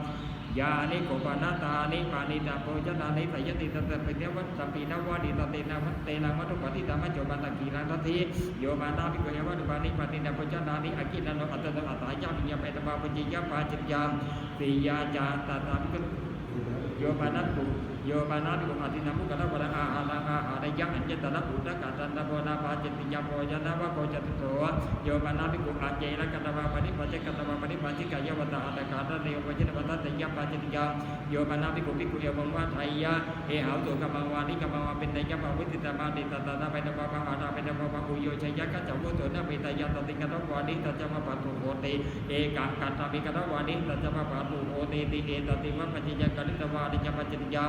ยานิโกปานาตานิปานิตาโพจนานิสยติตตะปิเนวัตตปินวะดิตตินาวัตเตนะมัตุปฏิตามะโจปันตะกีรันทัตถิโยปานาภิกขุยวะดุปานิปานินาโพจนานิอกินันโนอัตตะอัตตายามิยะเปตบาปจิยะปาจิตยามติยาจาตตาภิกขุโยปานาภิกขุอธินามุกะวะอาหารังอาหารยังอัญญตระอุตตะกะตันตะโพนาปาจิตติยาโพจนะวะโพจตุโสโยปานาภิกขุอาเจระกะตวะปฏิปัจจกะตวะปฏิปัจจิกายะวะตะหัตถกาตะเนโยปจิตวะตะติยะปาจิตติยาโยปานาภิกขุเอวังวะไทยะเอหาตุกะมังวานิกะมังวะเป็นนยะภวิติตมาติตตะนะเปนะภะอาตาเปนะภะอุโยชยะกะจัวุโตนะเปตยะตติกะตวะนิตัจจมะปะตุโหติเอกะกะตะภิกะตวะนิตัจจมะปะตุโหติติเอตติมะปัจจิยะกะนิตวะนิยะปาจิตติยา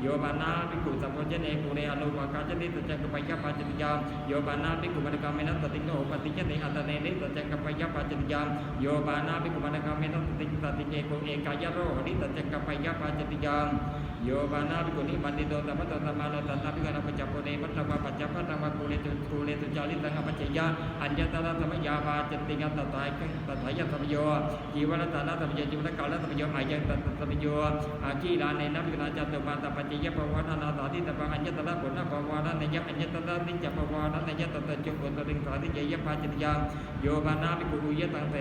โยปานาภิกขุสัมโพชเนกุเรอนุปกาจติตัจจกปยะปาจิตติยาโยปานาภิกขุมนกาเมนะตติโนปฏิยะเนอัตเนนิตัจจกปยะปาจิตติยาโยปานาภิกขุมนกาเมนะตติเนโกเอกายะโรหิตัจจกปยะปาจิตติยาโยปานาภิกขุนิมันติโตตัมมะตัมมาโนตัตตะภิกขุนะปัจจโพเนมัตตะวะปัจจปะตังวะกุเลตุจาริตังอปัจจยะอัญญตระตัมยาปาจิตติยะตถายะสัมโยจีวนะตนะสัมโยจีวนะกาลสัมโยอายังตัตสัมโยอาคีลาเนนะภิกขุนะจัตตุมาตปัจจยะภวะนาตาติตปังอัญญตระปุณณภวะนะเนยะอัญญตระนิจจภวะนะเนยะตตะจุปุตตริงสาธิเยยะปาจิตติยาโยปานาภิกขุยะตังเส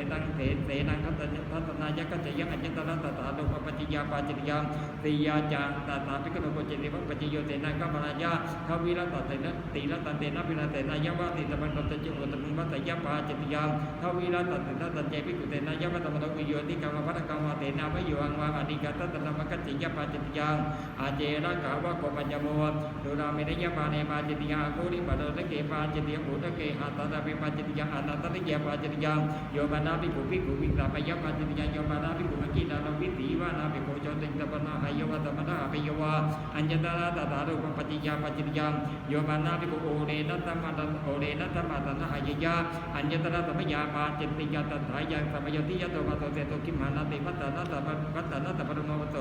นังทัตนายะกัจจยะอัญญตระตถาโลภปัจจยาปาจิตติยาติยาจาตถาภิกขุโพจิติวะปัจจโยเตนะกัมมนายะทวิรัตเตนะติรัตเตนะภินาเตนะยะวะติตปันตจุปุตตริงวัตยะปาจิตติยาทวิรัตเตนะตัจเจภิกขุเตนะยะวะตมะวิโยติกัมมะวัตกัมมะเตนะวะโยอังวะอนิกาตตนะมะกัจจยะปาจิตติยาอาเจระกาวะโกปัญญโมดุรามิเนยะปาเนปาจิตติยาโกริปะโดตะเกปาจิตติยาอุตตะเกหะตตะเปปาจิตติยาอนัตตะเยปาจิตติยาโยปานาภิกขุวิตาปยะปาจิตติยาโยปานาภิกขุอกินาวิติวะนาภิกขุโจติตปะนะหายะตมะนะภิยวะอัญญตระตถาโลภปัจจยาปาจิตติยาโยปานาภิกขุโอเรนะตัมมะนะหายะอัญญตระตัมยาปาจิตติยาตถายังสัมโยติยะโตมะโตเตโตคิมหานาติมัตตนะตะปะรมะโต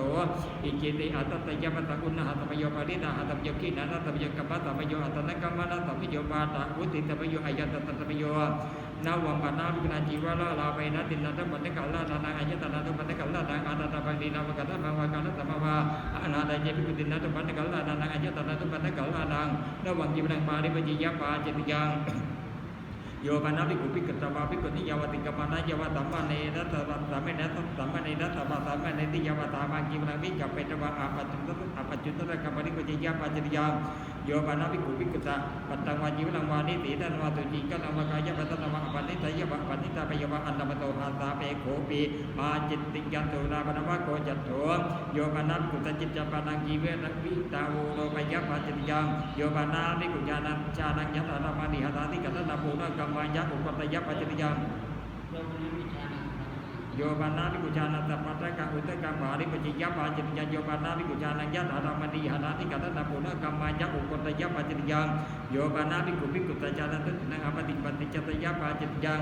อิจิติอัตตะยะมะตะกุณหะตมโยปาริตาหะตมโยกินะนะตมโยกัปปะตมโยอัตนะกัมมะนะตมโยปาตะอุติตมโยอายัตตะตมโยนาวัมปนาภิกขุนาจีวะลาเปนะตินะตัมปะนะกะลานาอัญญตนะตัมปะนะกะลานาอาตตะปันตินาวะกะตะมาวะกะนะตมะวะอนาตะเจภิกขุตินะตัมปะนะกะลานาอัญญตนะตัมปะนะกะลานานาวังจิมังปาริปจิยะปาจิตติยังโยปานาภิกขุภิกขุตวะภิกขุนิยาวติกปานะยวะตัมมะเนนะตะตัมมะเนนะตัมมะเนนะตะปะตัมมะเนติยวะตามังกิมังวิกัปเปตวะอาปัจจุตระกัปปะริปจิยะปาจิตติยังโยปานาภิกขุภิกขุตะปัตตังวะจิวลังวานิติตันวะตุจิกะนังวะกายะปัตตะวะอปันนิตายะวะอปันนิตาปยวะอันตมะโตหาตาเปโขปิปาจิตติยันโตนาปะนะวะโกจัตโตโยปานาภิกขุตะจิตตะปานังจีเวนะวิตาโวโลปยะปาจิตติยังโยปานาภิกขุญาณัญชานังยะตามานิหะตาติกะนะโพนะกัมมายะอุปตยะปาจิตติยังโยปานาภิกขุญาณัตตปัตตะกะอุตตะกะปาริปจิยะปาจิตติยังโยปานาภิกขุญาณัญญะตามานิหะตาติกะนะโพนะกัมมายะอุปตยะปาจิตติยังโยปานาภิกขุภิกขุตะจานะตุนังอปติปันติจตยะปาจิตติยัง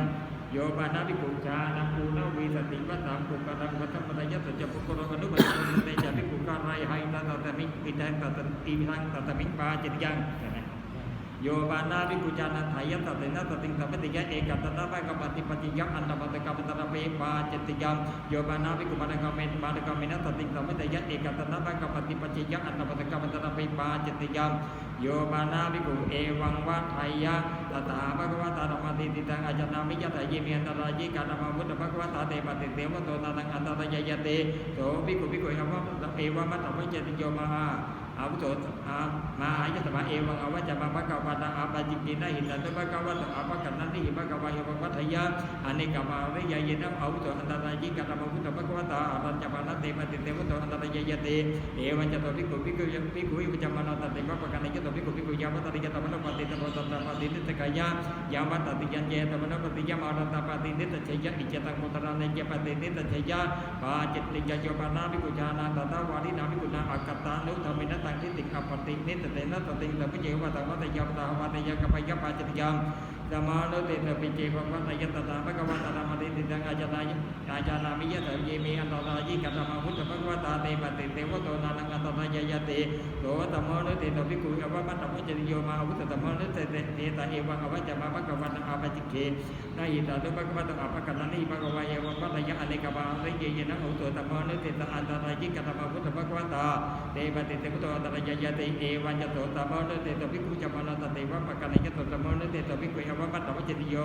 โยปานาภิกขุญาณังปูนะวิสติวัตตังปุกะตังวัตถมตยะสัจจปุโกโรอนุบัติเตจาภิกขุการายหัยตตะมิปิตังตตะติวิหังตตะมิปาจิตติยังโยปานาภิกขุญาณัฏฐายะตตินะตติงสัมปติยะเอกัตตนะภะกปฏิปฏิยะอันตปะตะกะปะตะเปปาจิตติยังโยปานาภิกขุมะนะกะเมนะตติงสัมปติยะเอกัตตนะภะกปฏิปฏิยะอันตปะตะกะปะตะเปปาจิตติยังโ โยปานาภิกขุเอวังวัฏไทยะตถาภะคะวะตาธรรมติติตังอาจนามิยะตายิเมียนตรายิกาธรรมพุทธภะคะวะตาเตปฏิเตวะโตนาตังอันตรายยะเตโสภิกขุภิกขุอวะเอวะมัตตะวิจติโยมหาอาวุโสมาหายะตมะเอวังอวัจจะมาภะคะวะตาอาปาจิกินะหิตันตภะคะวะตาอาปะกันนันติหิภะคะวะเอวังวัฏไทยะอเนกมาริยะเยนะอาวุโสอันตรายยิกาธรรมพุทธภะคะวะตาอารัญจปานะเตปฏิเตวะโตอันตรายยะเตเอวังจะโตภิกขุภิกขุยังภิกขุวิจามะนาตติภะปะกันนิจโตภิกขุภิกขุยามะตติยะตมะโนปฏิตโตตัปฏินิตกายะยามะตติยัญเจตมะโนปฏิยะมารัตปฏินิตเชยะอิจตังมุตระเนยะปฏินิตเชยะปาจิตติยะโยปานาภิกขุญาณังตถาวารินาภิกขุนาอักขตานุธรรมินตังทิฏฐิอปฏินิตเตนะตติงตปิเจวะตวัตยะตาวาตยะกปยะปาจิตยังธรรมานุเตตปิเจภะวัตยะตถาภะคะวะตาธรรมติติตังอาจานามิยะตเยเมอันตรายกัตถะพุทธภะคะวะตาเตปฏิเตวะโตนานังอันตรายยะเตโสธรรมานุเตตภิกขุอวะมัตตะมุจติโยมาอาวุธธรรมานุเตเตตะเอวังอวัจจะมาภะคะวะตาอาปจิเกนะหิตาตุภะคะวะตาอาภะกันนิภะคะวะเยวังวัตยะอเนกบาริเยนะอุตธรรมานุเตตะอันตรายกัตถะพุทธภะคะวะตาเตปฏิเตวะโตอันตรายยะเตเอวังจะโตธรรมานุเตตภิกขุจามะนาตติวะปะกันนิยะโตธรรมานุเตตภิกขุอวะมัตตะมุจติโย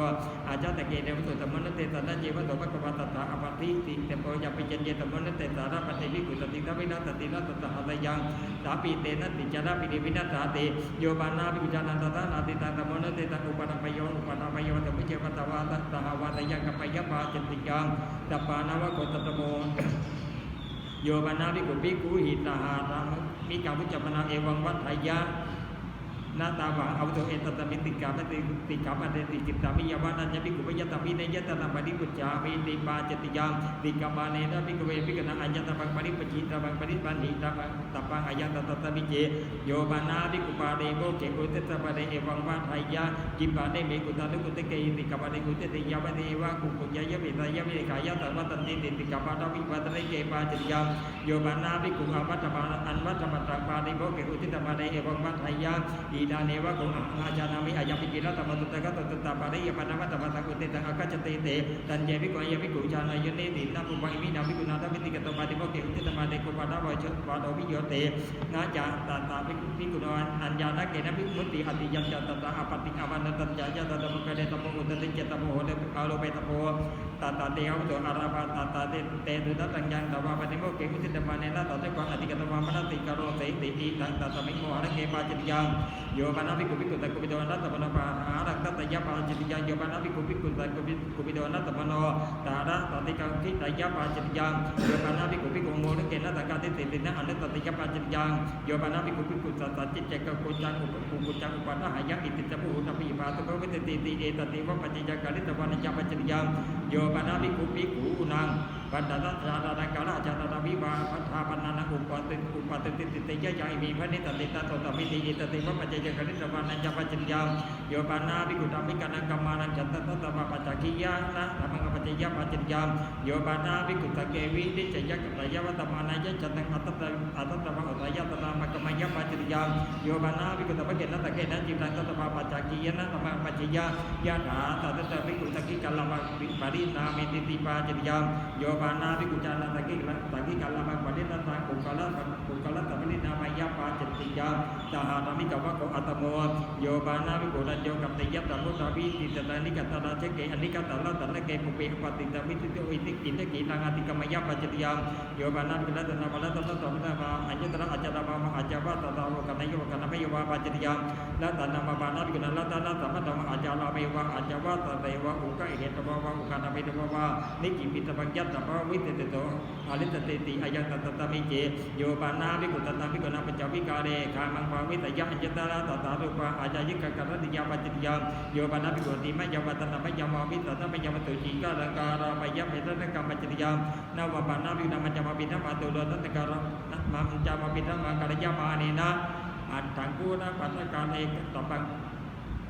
อาจตะเกเดวะโตธรรมานุเตตะนะเจวะโตภะคะวะตาอาปฏิติเตโปยะปิจัญเยธรรมานุเตตะระปฏิภิกขุตติทวินาตตินะตตหะตยังสาปิเตนะติจาระปิดิวินัสสาเตโยปานาภิกขุญาณังตถานาติตังธรรมนุเตตังอุปนาปโยตมุเจวะตวาตตหะวาตยังกปยะปาจิตติยังตัปปานาวะโกตตโมโยปานาภิกขุภิกขุหิตหารังมิกาวุจจปนาเอวังวัฏไทยะนาตาวังอาวุโสเอตตมิติกาปฏิติกาปฏิติจิตตามิยวานัญญภิกขุปยตมิเนยตนะปฏิปุจจามิติปาจติยังติกามาเนนะภิกขุเวภิกขุนะอัญญตบังปริปจิตบังปริปันหิตบังตปังอายัตตตมิเจโยปานาภิกขุปาเดโกเกกุตตปะเดเอวังวัฏไทยะกิปาเดเมกุตานุกุตเกอิติกาปะเดกุตติยาวะเดวะกุกุยะยะเมตายะเมกายะตวัตติติกาปะตวิปัตติเกปาจติยังโยปานาภิกขุอวัตตปาอันวัตตมัตตปาเดโกเกกุตตปะเดเอวังวัฏไทยะอิดาเนวะกุอาจานามิอายัปิกิระตมตุตะกะตตตาปะริยปะนะมะตะปะตะกุเตตังอากะจเตเตตัญเยภิกขุอายะภิกขุญาณายเนตินะปุปังอิมินาภิกขุนาทวิติกะโตปะติโมเกอุติตมะเดโกปะนะวะชวะโตวิโยเตนะจาตตาภิกขุอัญญานะเกนะภิกขุติอติยัญจะตตาอปติอวันตัญญาตตะมะกะเดตะโมอุตติเจตะโมโหเดอาโลเปตะโพตตาเตหะโตอาราภะตตาเตเตตุนะตัญญังตวะปะติโมเกอุติตมะเนนะตตะกวะอติกะตวะมะนะติกะโรเตติอิตังตตะมิโมหะเกปาจิตยังโยปานะภิกขุภิกขุตะกุปิโตนะตะมะนะปะหารักตตยะปาจิตยังโยปานะภิกขุภิกขุตะกุปิโตนะตะมะโนตาระตติกังทิตยะปาจิตยังโยปานะภิกขุภิกขุโมนะเกนะตะกะติตินะอนุตติยะปาจิตยังโยปานะภิกขุภิกขุสัตตจิตจักกุจังกุจังอุปานะหายะอิติจะปุหุตปิปาตุโกวิติติเอตติวะปัจจยกะลิตวะนะยะปาจิตยังโยปานะภิกขุภิกขุนังปัตตะตะจาระกะระจาระวิบาพัทธาปนันอุปติติติยะยังมีพระนิตติตะโตตมิติเอตติวะปัจจยกะลิตวะนะยะปาจิตยังโยปานาภิกขุธรรมิกานังกัมมานังจัตตะตมะปัจจกิยะนะธรรมังปัจจยะปัจจยามโยปานาภิกขุตะเกวินิจยะกัตยะวัตมานายะจัตตังอัตตะมะอุตยะตนะมะกมยะปัจจยามโยปานาภิกขุตะภะเกนะตะเกนะจิตังตมะปัจจกิยะนะธรรมังปัจจยะยะถาตตะภิกขุตะกิกัลลมะปรินามิติปัจจยามโยปานาภิกขุจานะตะกิกัลลมะปรินาตังกุกะละตะปรินามยะปัจจยามตหาธรรมิกวะโกอัตโมโยปานาภิกขุนัญโยกัปติยะตะมุตตะวิติตะนิกัตตะเจเกอนิกัตตะละตะละเกปุเปปฏิตะวิติโตอิติกินกินังอติกมยะปัจจติยังโยปานาภิกขุนัตนะมะละตะตะมะมาอัญญตระอัจจตมะอาจาวะตะตะโลกะนโยกะนะเมยวะปัจจติยังละตะนะมะปานาภิกขุนัละตะนะตะมะตะมะอาจาลาเมวะอาจาวะตะเตวะอุกะอิเหตวะวะอุกะนะเมตวะวะนิกิปิตะปัญญะตะภะวิติตโตอลิตเตติอายังตะตะมิเจโยปานาภิกขุตะภิกขุนะปัญจวิกาเรคามังภาวิตยะอัญญตระตะตะรูปะอาจายิกะกะระติยะปัจจติยังโยปานาภิกขุติมะยวะตนะมะยมาวิตตะมะยมตุจิกะระการะมะยะเมตะกะมัจจติยังนาวะปานาภิกขุนะมัจจมาปินะมาตุโลตะกะระมัจจมาปินะมังกะระยะมาเนนะอัตถังกุนะปัตตะกะเอกตปัง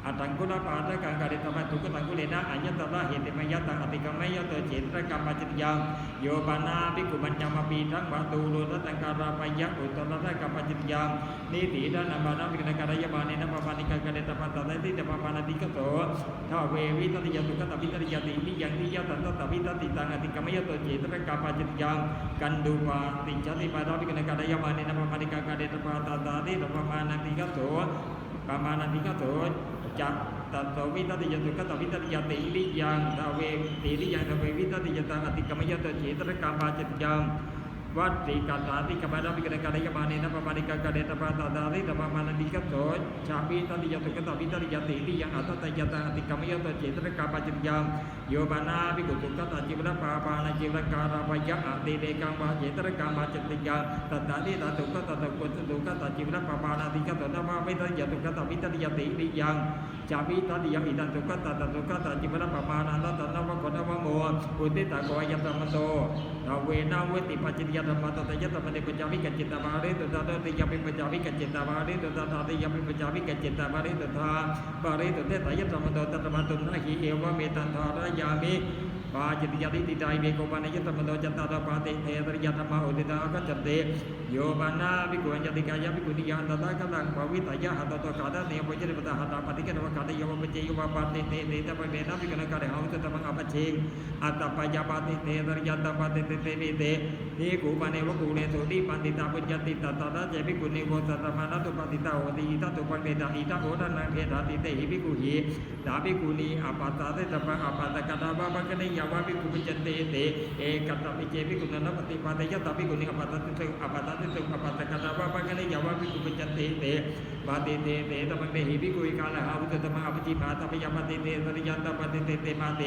อัตถังกุนะปาตะกังกะเรตมะทุกตังกุเลนะอัญญตระเหติมะยะตังอติกมะยะโตเจตระกะมัจจติยังโยปานาภิกขุมัจจมาปินะมาตุโลตะกะระมะยะอุตระกะมัจจติยังนิติดานะปานาภิกขุนะกะระยะมาเนนะปะปานิกะกะเรตมะตะไตติตะปะปานาติกะโตทาเววิตติยะตุกะตะวิตติยะติมิยังติยะตันตะวิตติตังอติกมะยะโตเจตระกะมัจจติยังกันดุปาติจติปานาภิกขุนะกะระยะมาเนนะปะปานิกะกะเรตมะตะไตติตะปะปานาติกะโต ปามานันติกโสจักตัตโตวิตัติยตุกตวิตัติยติริยังทเวติริยังทเววิตัติยตังอติกมยตเจตรกรรมปาจิตยังวัดติกาตาติกบาดาปิกะกะยมานินะปมานิกะกะเดตปาตาดาริตปมานันติกโสชาปิตัติยตุกตวิตัติยติริยังอัตตยตังอติกมยตเจตรกรรมปาจิตยังโยบานาภิกขุตุกตจิวะปาปานะจิวะการะปยะอติเดกังปาเจตรกรรมปาจิตยังตัตตานิตตุกตกุตุกตจิวะปาปานะติกตนะมาวิตัติยตุกตวิตัติยติริยังจามิตัติยมิตันตุกตจิวะปามานะตัตนะวะโกนะวะโมอุติตะโกยตมโตทเวนะเวติปัจจิยธรรมะตตยตมะเนปัจจาวิกัจจิตตบาริตุตตติยปิปัจจาวิกัจจิตตบาริตุตตติยปิปัจจาวิกัจจิตตบาริตุทาบาริตุเตตยตมโตตัตมะตุนะหิเอวะเมตันทารยามิปาจิตยติติไตเมโกปานยตมโตจัตตาปาติเทตริยธรรมะอุติตากัจจเตโยปานาภิกขุญาติกายะภิกขุนิยานตตะกัลลังภวิตายะหัตโตกาดะเนปะเจริปตาหัตตาปฏิกะวะกาดะยวะปะเจยวะปาติเตเตตะปะเดนะภิกขุนกะเดหะอุตตะมังอปะเชงอัตตปะยะปาติเตตริยตปาติเตเตเมเตนิกูปะเนวะกูเนโสติปันติตาปุญญติตัตตะเจภิกขุนิโวสัตตมะนะตุปฏิตาโหติอิทัตตุปะเดตาอิทัโหทนังเทธาติเตหิภิกขุหิดาภิกขุนีอปาตาเตตะปะอปาตะกะตาบะปะกะเนยวะภิกขุปัจจเตเตเอกัตตะปิเจภิกขุนันปฏิปาตยะตาภิกขุนิอปาตะติเตอปาตะติเตอปาตะกะตาบะปะกะเนยวะภิกขุปัจจเตเตปาติเตเตตะปะเตหิภิกขุอิกาละหะอุตตมะอปจิปาตะปะยะปะติเตตริยันตปะติเตเตมาเต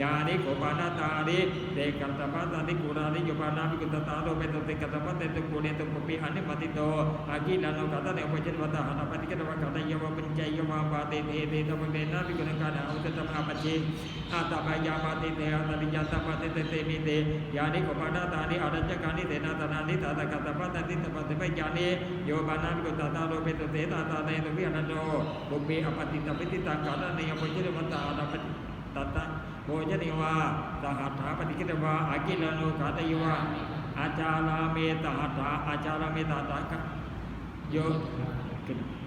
ญาณิโกปานาตาริเตกัตตะปะตะติกุราริโยปานาภิกขุตตาโตเปตเตกัตตะปะเตตุกุเนตุปปิหันนิปติโตอากิลานุกัตตะเนปะเจวะตะหะนะปฏิกะวะกะตะยวะปัญจยวะปาติเตเตตะปะเตนะภิกขุนกะนะอุตตมะอปจิอาตปะยะปะติเตอะตริยันตปะติเตเตมิเตญาณิโกปานาตาริอรัจจกานิเตนะตะนานิตะตะกัตตะปะตะติตะปะติปะญาณิโยปานาภิกขุตตาโตเปตเตตะตะเนตุวิหะนโนบุเปอปติตะปิติตังกะนะเนยปะเจวะตะอะนะปฏิตัตตะโภชนิวาสหัตถาปฏิกิตวาอากิลานุกาตยวะอาจาราเมตหัตถาอาจาราเมตหัตถะโย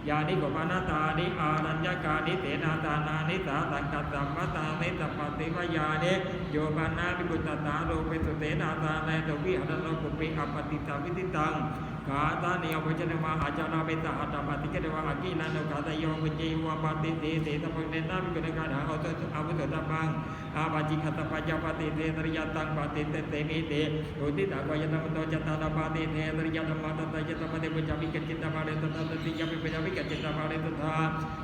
ญาณิโกปานาตานิอารัญญกานิเตนะตานานิสาตังกัตตัมมะตานิตปฏิวญาณิโยปานาภิกขุตตาโลเปตุเตนะตาเนตุวิหะนโนปุปิอปติตาวิติตังกาตานิยปจเนวะอาจาราเมตหัตถะปฏิกิตวะอากิลานุกาตยวะปัญเจยวะปฏิเตเตตะปะเนนะภิกขุนกะนะอุตตะอาวุตตะปังอาปะจิขัตตะปัจจปฏิเตตริยตังปฏิเตเตมิเตอุติตะกวายตะมโตจัตตานะปฏิเตตริยธรรมะตตะยตปะเตปุจจามิกัจจิตตะปะเรตตะติยะปิปุจจามิกัจจิตตะปะเรตตะ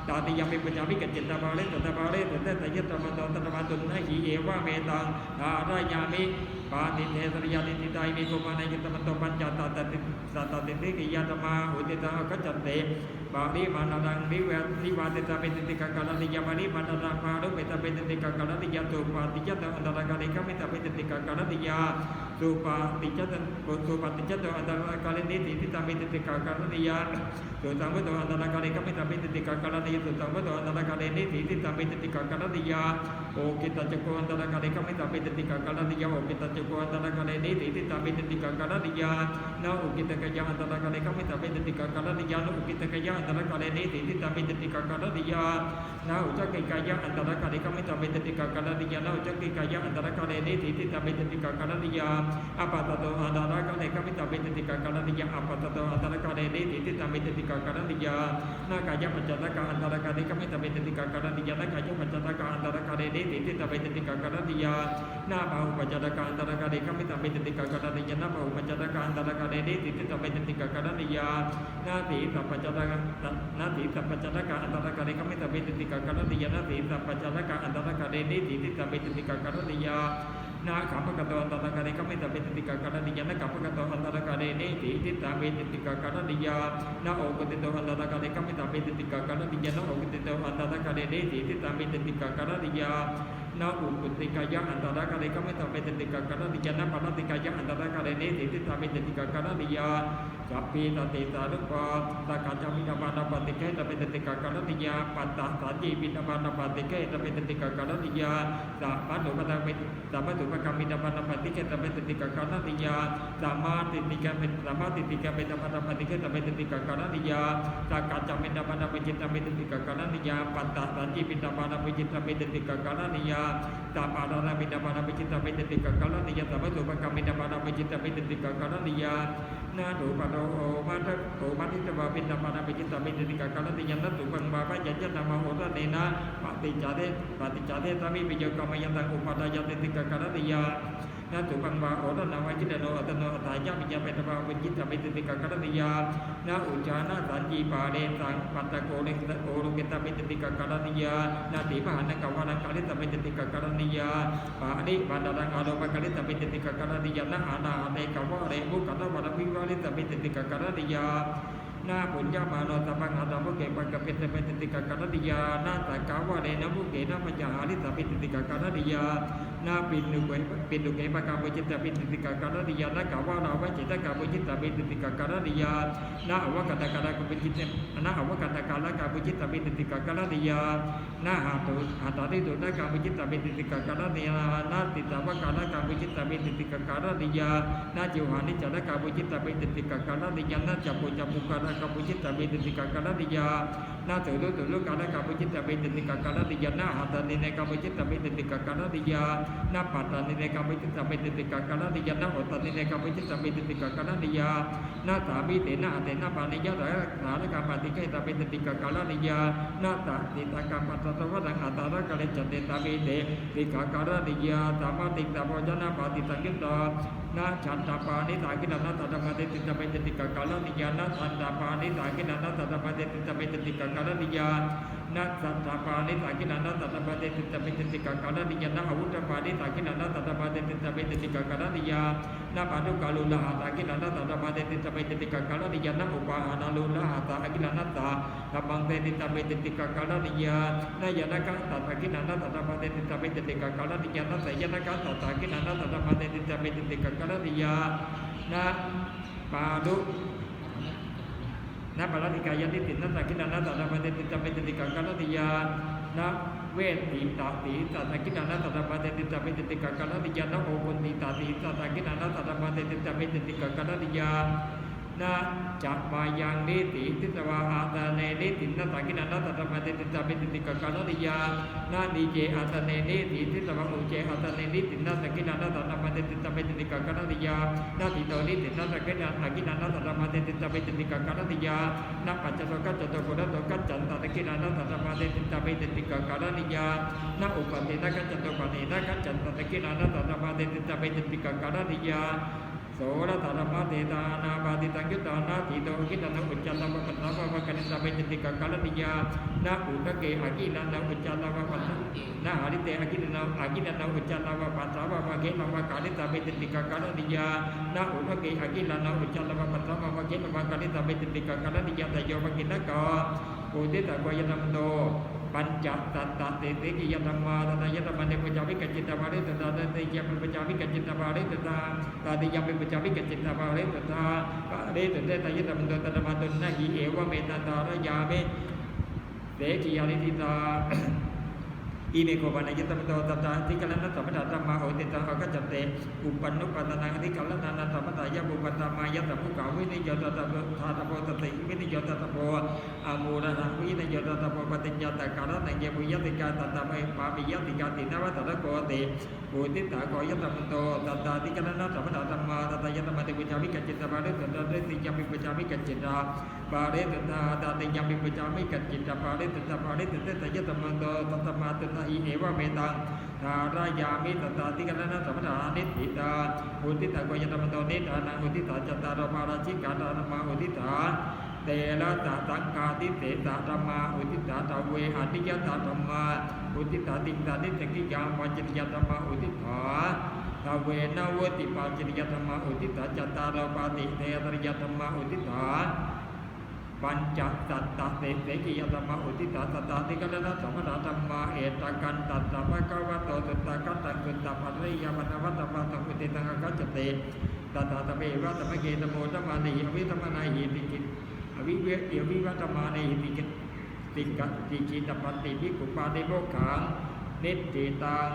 ตาติยะปิปุจจามิกัจจิตตะปะเรตตะปะเรตตะตะยตมโตตะมะตุนะหิเอวะเมตังทารยามิปาติเตตริยติตายมิโกปะนะยตมโตปัญจตตะติสัตตติติกิยะธรรมะอุติตะกัจจเตปาริมานังนิเวทิวาติตะเปติกะกะนะติยะปาริมานังปารุเปตะเปติกะกะนะติยะตุปาติยะตะอันตรกะลิกะมิตะเปติกะกะนะติยะสุปาติยะตะสุปาติยะตะอันตรกะลินิติตะเปติกะกะนะติยะสุตังวะตะอันตรกะลิกะมิตะเปติกะกะนะติยะสุตังวะตะอันตรกะลินิติตะเปติกะกะนะติยะโอกิตะจักโกอันตรกะลิกะมิตะเปติกะกะนะติยะโอกิตะจักโกอันตรกะลินิติตะเปติกะกะนะติยะนะโอกิตะกะยะอันตรกะลิกะมิตะเปติกะกะนะติยะนะโอกิตะกะยะอันตรกะลินิติติตะเปติกะกะนะติยะนะอุจักกิกายะอันตรกะลิกะมิตะเปติกะกะนะติยะนะอุจักกิกายะอันตรกะลินิติตะเปติกะกะนะติยะอะปะตะโตอันตรกะลิกะมิตะเปติกะกะนะติยะอะปะตะโตอันตรกะลินิติตะเปติกะกะนะติยะนะกายะปัจจตะกะอันตรกะลิกะมิตะเปติกะกะนะติยะนะกายะปัจจตะกะอันตรกะลินิติตะเปติกะกะนะติยะนะบาหุปัจจตะกะอันตรกะลิกะมิตะเปติกะกะนะติยะนะบาหุปัจจตะกะอันตรกะลินิติตะเปติกะกะนะติยะนาติสัพพจตะนาติสัพพจตะกะอันตรกะลิกะมิตะเปติกะกะนะติยะนาติสัพพจตะกะอันตรกะลินิติตะเปติกะกะนะติยะนาขัปปะกะโตอันตรกะลิกะมิตะเปติกะกะนะติยะนะขัปปะกะโตอันตรกะลินิติตะเปติกะกะนะติยะนะโอกติโตอันตรกะลิกะมิตะเปติกะกะนะติยะนะโอกติโตอันตรกะลินิติตะเปติกะกะนะติยะนะอุปติกายะอันตรกะลิกะมิตะเปติกะกะนะติยะนะปะนะติกายะอันตรกะลินิติตะเปติกะกะนะติยะจัปปิตติตารุปะตะกะจามินะปะนะปะติเกตะเปติกะกะนะติยะปัตตะสัจจิปินะปะนะปะติเกตะเปติกะกะนะติยะสัพพะตุปะตะเปสัพพะตุปะกะมินะปะนะปะติเกตะเปติกะกะนะติยะสัมมาติติกะเปสัมมาติติกะเปตะปะนะปะติเกตะเปติกะกะนะติยะตะกะจามินะปะนะปะจิตะเปติกะกะนะติยะปัตตะสัจจิปินะปะนะปะจิตะเปติกะกะนะติยะสัพพะระมินะปะนะปะจิตะเปติกะกะนะติยะสัพพะตุปะกะมินะปะนะปะจิตะเปติกะกะนะติยะ นาถูปะโตโอมาตะโอมาติตวะปินตปานาปิจิตตปิติติกะกะละติยันตตุปังบาปะยัญญนามาโหระเนนะปฏิจาเทตามิปิโยกรรมยันตังอุปาทายติติกะกะละติยานาถูปังบาโอระนาวิจิตโนอัตโนอัตถายะปิญญาเปตบาวิจิตตปิติติกะกะละติยานาอุจานะสัญญีปาเรสังปัตตะโกเรโอรุเกตปิติติกะกะละติยานาติปะหันกะวานังกะลิตปิติติกะกะละติยาปานิปันดารังอาโลปะกะลิตปิติติกะกะละติยานะอานาเตกะวะเรมุกะตะวะระวิวาลิตปิติติกะกะละติยานาปุญญามาโนตปังอาตมุเกปังกะปิตปิติติกะกะละติยานาตะกะวะเรนะมุเกนะมัจจหาลิตปิติติกะกะละติยานาปินนุเกปะกะปุจิตปิติติกะกะละติยานะกะวะราวะจิตกะปุจิตปิติติกะกะละติยานาอวะกะตะกะละกะปุจิตนะอวะกะตะกะละกะปุจิตปิติติกะกะละติยานาหาตาติตุนะกะปุจิตปิติติกะกะละติยานาติตาวะกะละกะปุจิตปิติติกะกะละติยานาจิวหานิจนะกะปุจิตปิติติกะกะละติยานาจัปปุจัปปุกะละกะปุจิตปิติติกะกะละติยานาตุลุกะละกะปุจิตปิติติกะกะละติยานาหาตานิเนกะปุจิตปิติติกะกะละติยานาปัตตานิเนกะปุจิตปิติติกะกะละติยานาโหตานิเนกะปุจิตปิติติกะกะละติยานาตามิเตนะเตนะปานิยะสารกะปฏิเกตปิติติกะกะละติยานาตาติตะกะปัตตะวะรังอัตตะกะเลจเตตามิเตติกะกะละติยาตามะติตะโพจนะปาติตังกิตานาฉันตาปานิตากินะนาตตะมะเตติตะปิติกะกะละติยานาฉันตาปานิตากินะนาตตะมะเตติตะปิติกะกะละติยานาสัตตาปานิตากินะนาตตะมะเตติตะปิติกะกะละติยานาอาวุธปานิตากินะนาตตะมะเตติตะปิติกะกะละติยานาปานุกาลุลหะตากินะนาตตะมะเตติตะปิติกะกะละติยานาอุปาหานาลุลหะตากินะนาตตะบังเตติตะปิติกะกะละติยานายะนะกะตตะกินะนาตตะมะเตติตะปิติกะกะละติยานาสยะนะกะตตะกินะนาตตะมะเตติตะปิติกะกะละติยานาปาดุนาปาราติกายติตินัตตะกินะนาตตะมะเตติตะปิติกะกะละติยานาเวติตาติตตะกินะนาตตะมะเตติตะปิติกะกะละติยานาโอปุนติตาติตตะกินะนาตตะมะเตติตะปิติกะกะละติยานาจัปปายังนิติติตวะอาตาเนนิตินัตตะกินะนาตตะมะเตติตะปิติกะกะละติยานานิเจอาตาเนนิติติตวะอุเจอาตาเนนิตินัตตะกินะนาตตะมะเตติตะปิติกะกะละติยานาติโตนิตินัตตะกินะนาตตะมะเตติตะปิติกะกะละติยานาปัจจโตกัจจโตโกนะโตกัจจันตะกินะนาตตะมะเตติตะปิติกะกะละติยานาอุปาตินะกัจจโตปะเนนะกัจจันตะกินะนาตตะมะเตติตะปิติกะกะละติยาโสระตานามาเตตานาปาติตังยุตานาทิโตกิตานาอุจจาระวะปัตตาวะกันิสะเปติกะกะละติยานาอุตเกอากินานาอุจจาระวะปัตตานาหาริเตอากินาอุจจาระวะปัตตาวะเกนะวะกาลิสะเปติกะกะละติยานาอุตเกอากินานาอุจจาระวะปัตตาวะเกนะวะกาลิสะเปติกะกะละติยาตโยมะกินะกะปุติตะกวายนัมโตปัญจตัตตะเตติกิยธรรมาตตยธรรมะเนปจาวิกัจจิตาภาริตตาตติยะปิปจาวิกัจจิตาภาริตตาตติยะปิปจาวิกัจจิตาภาริตตาปะเรตเตตยธรรมโตตตมะตุนะหิเอวะเมตตาระยาเมเตกิยาลิติตาอิเมโกปานายตมโตตตาติกัลนะสัมปะธรรมะโหติตังอกัจจเตอุปันนุปัตตังติกัลนะนันสัมปะทายะบุปัตตมายะตัมมุกาวินิโยตตะธาตโพตติวินิโยตตะโพอามูระหังวินิโยตตะโพปฏิญญาตะการะนังเยปุยติกาตตะเมปาปิยติกาตินวะตะโกติปุติตาโกยตมโตตตาติกัลนะสัมปะธรรมะตตยะธรรมะติวิจามิกัจจิตาภาริตตาติยะปิปจามิกัจจิตาภาริตตาตติยะปิปจามิกัจจิตาภาริตตาภาริตตยะธรรมโตตตมะตุนะหิเอวะเมตทารายามิตตาติกัลนะสัมปทานิติตาอุทิตาโกยธรรมโตนิทานังอุทิตาจัตตารมาราชิกาตานามาอุทิตาเตระตาตังกาติเตตาธรรมาอุทิตาตาเวหานิยตาธรรมาอุทิตาติตานิสกิยามปัจจยธรรมาอุทิตาตาเวนาวติปัจจยธรรมาอุทิตาจัตตารปาติเตตริยธรรมาอุทิตาปัญจตัตตะเตกิยธรรมะอุทิตาตตาติกัลนะสัมปะธรรมะเอตกันตัตตะภะคะวะโตสุตตะกัตตังสุตตะปัจริยมัตถวัตตะปัตตะอุติตังกัจจเตตตาตะเมวะตะมะเกตโมตะมานิอวิธรรมนาหิติกิอวิเวติวิวัตมานิหิติกิติกัตติจิตปัตติภิกขุปาติโมกขังนิตติตัง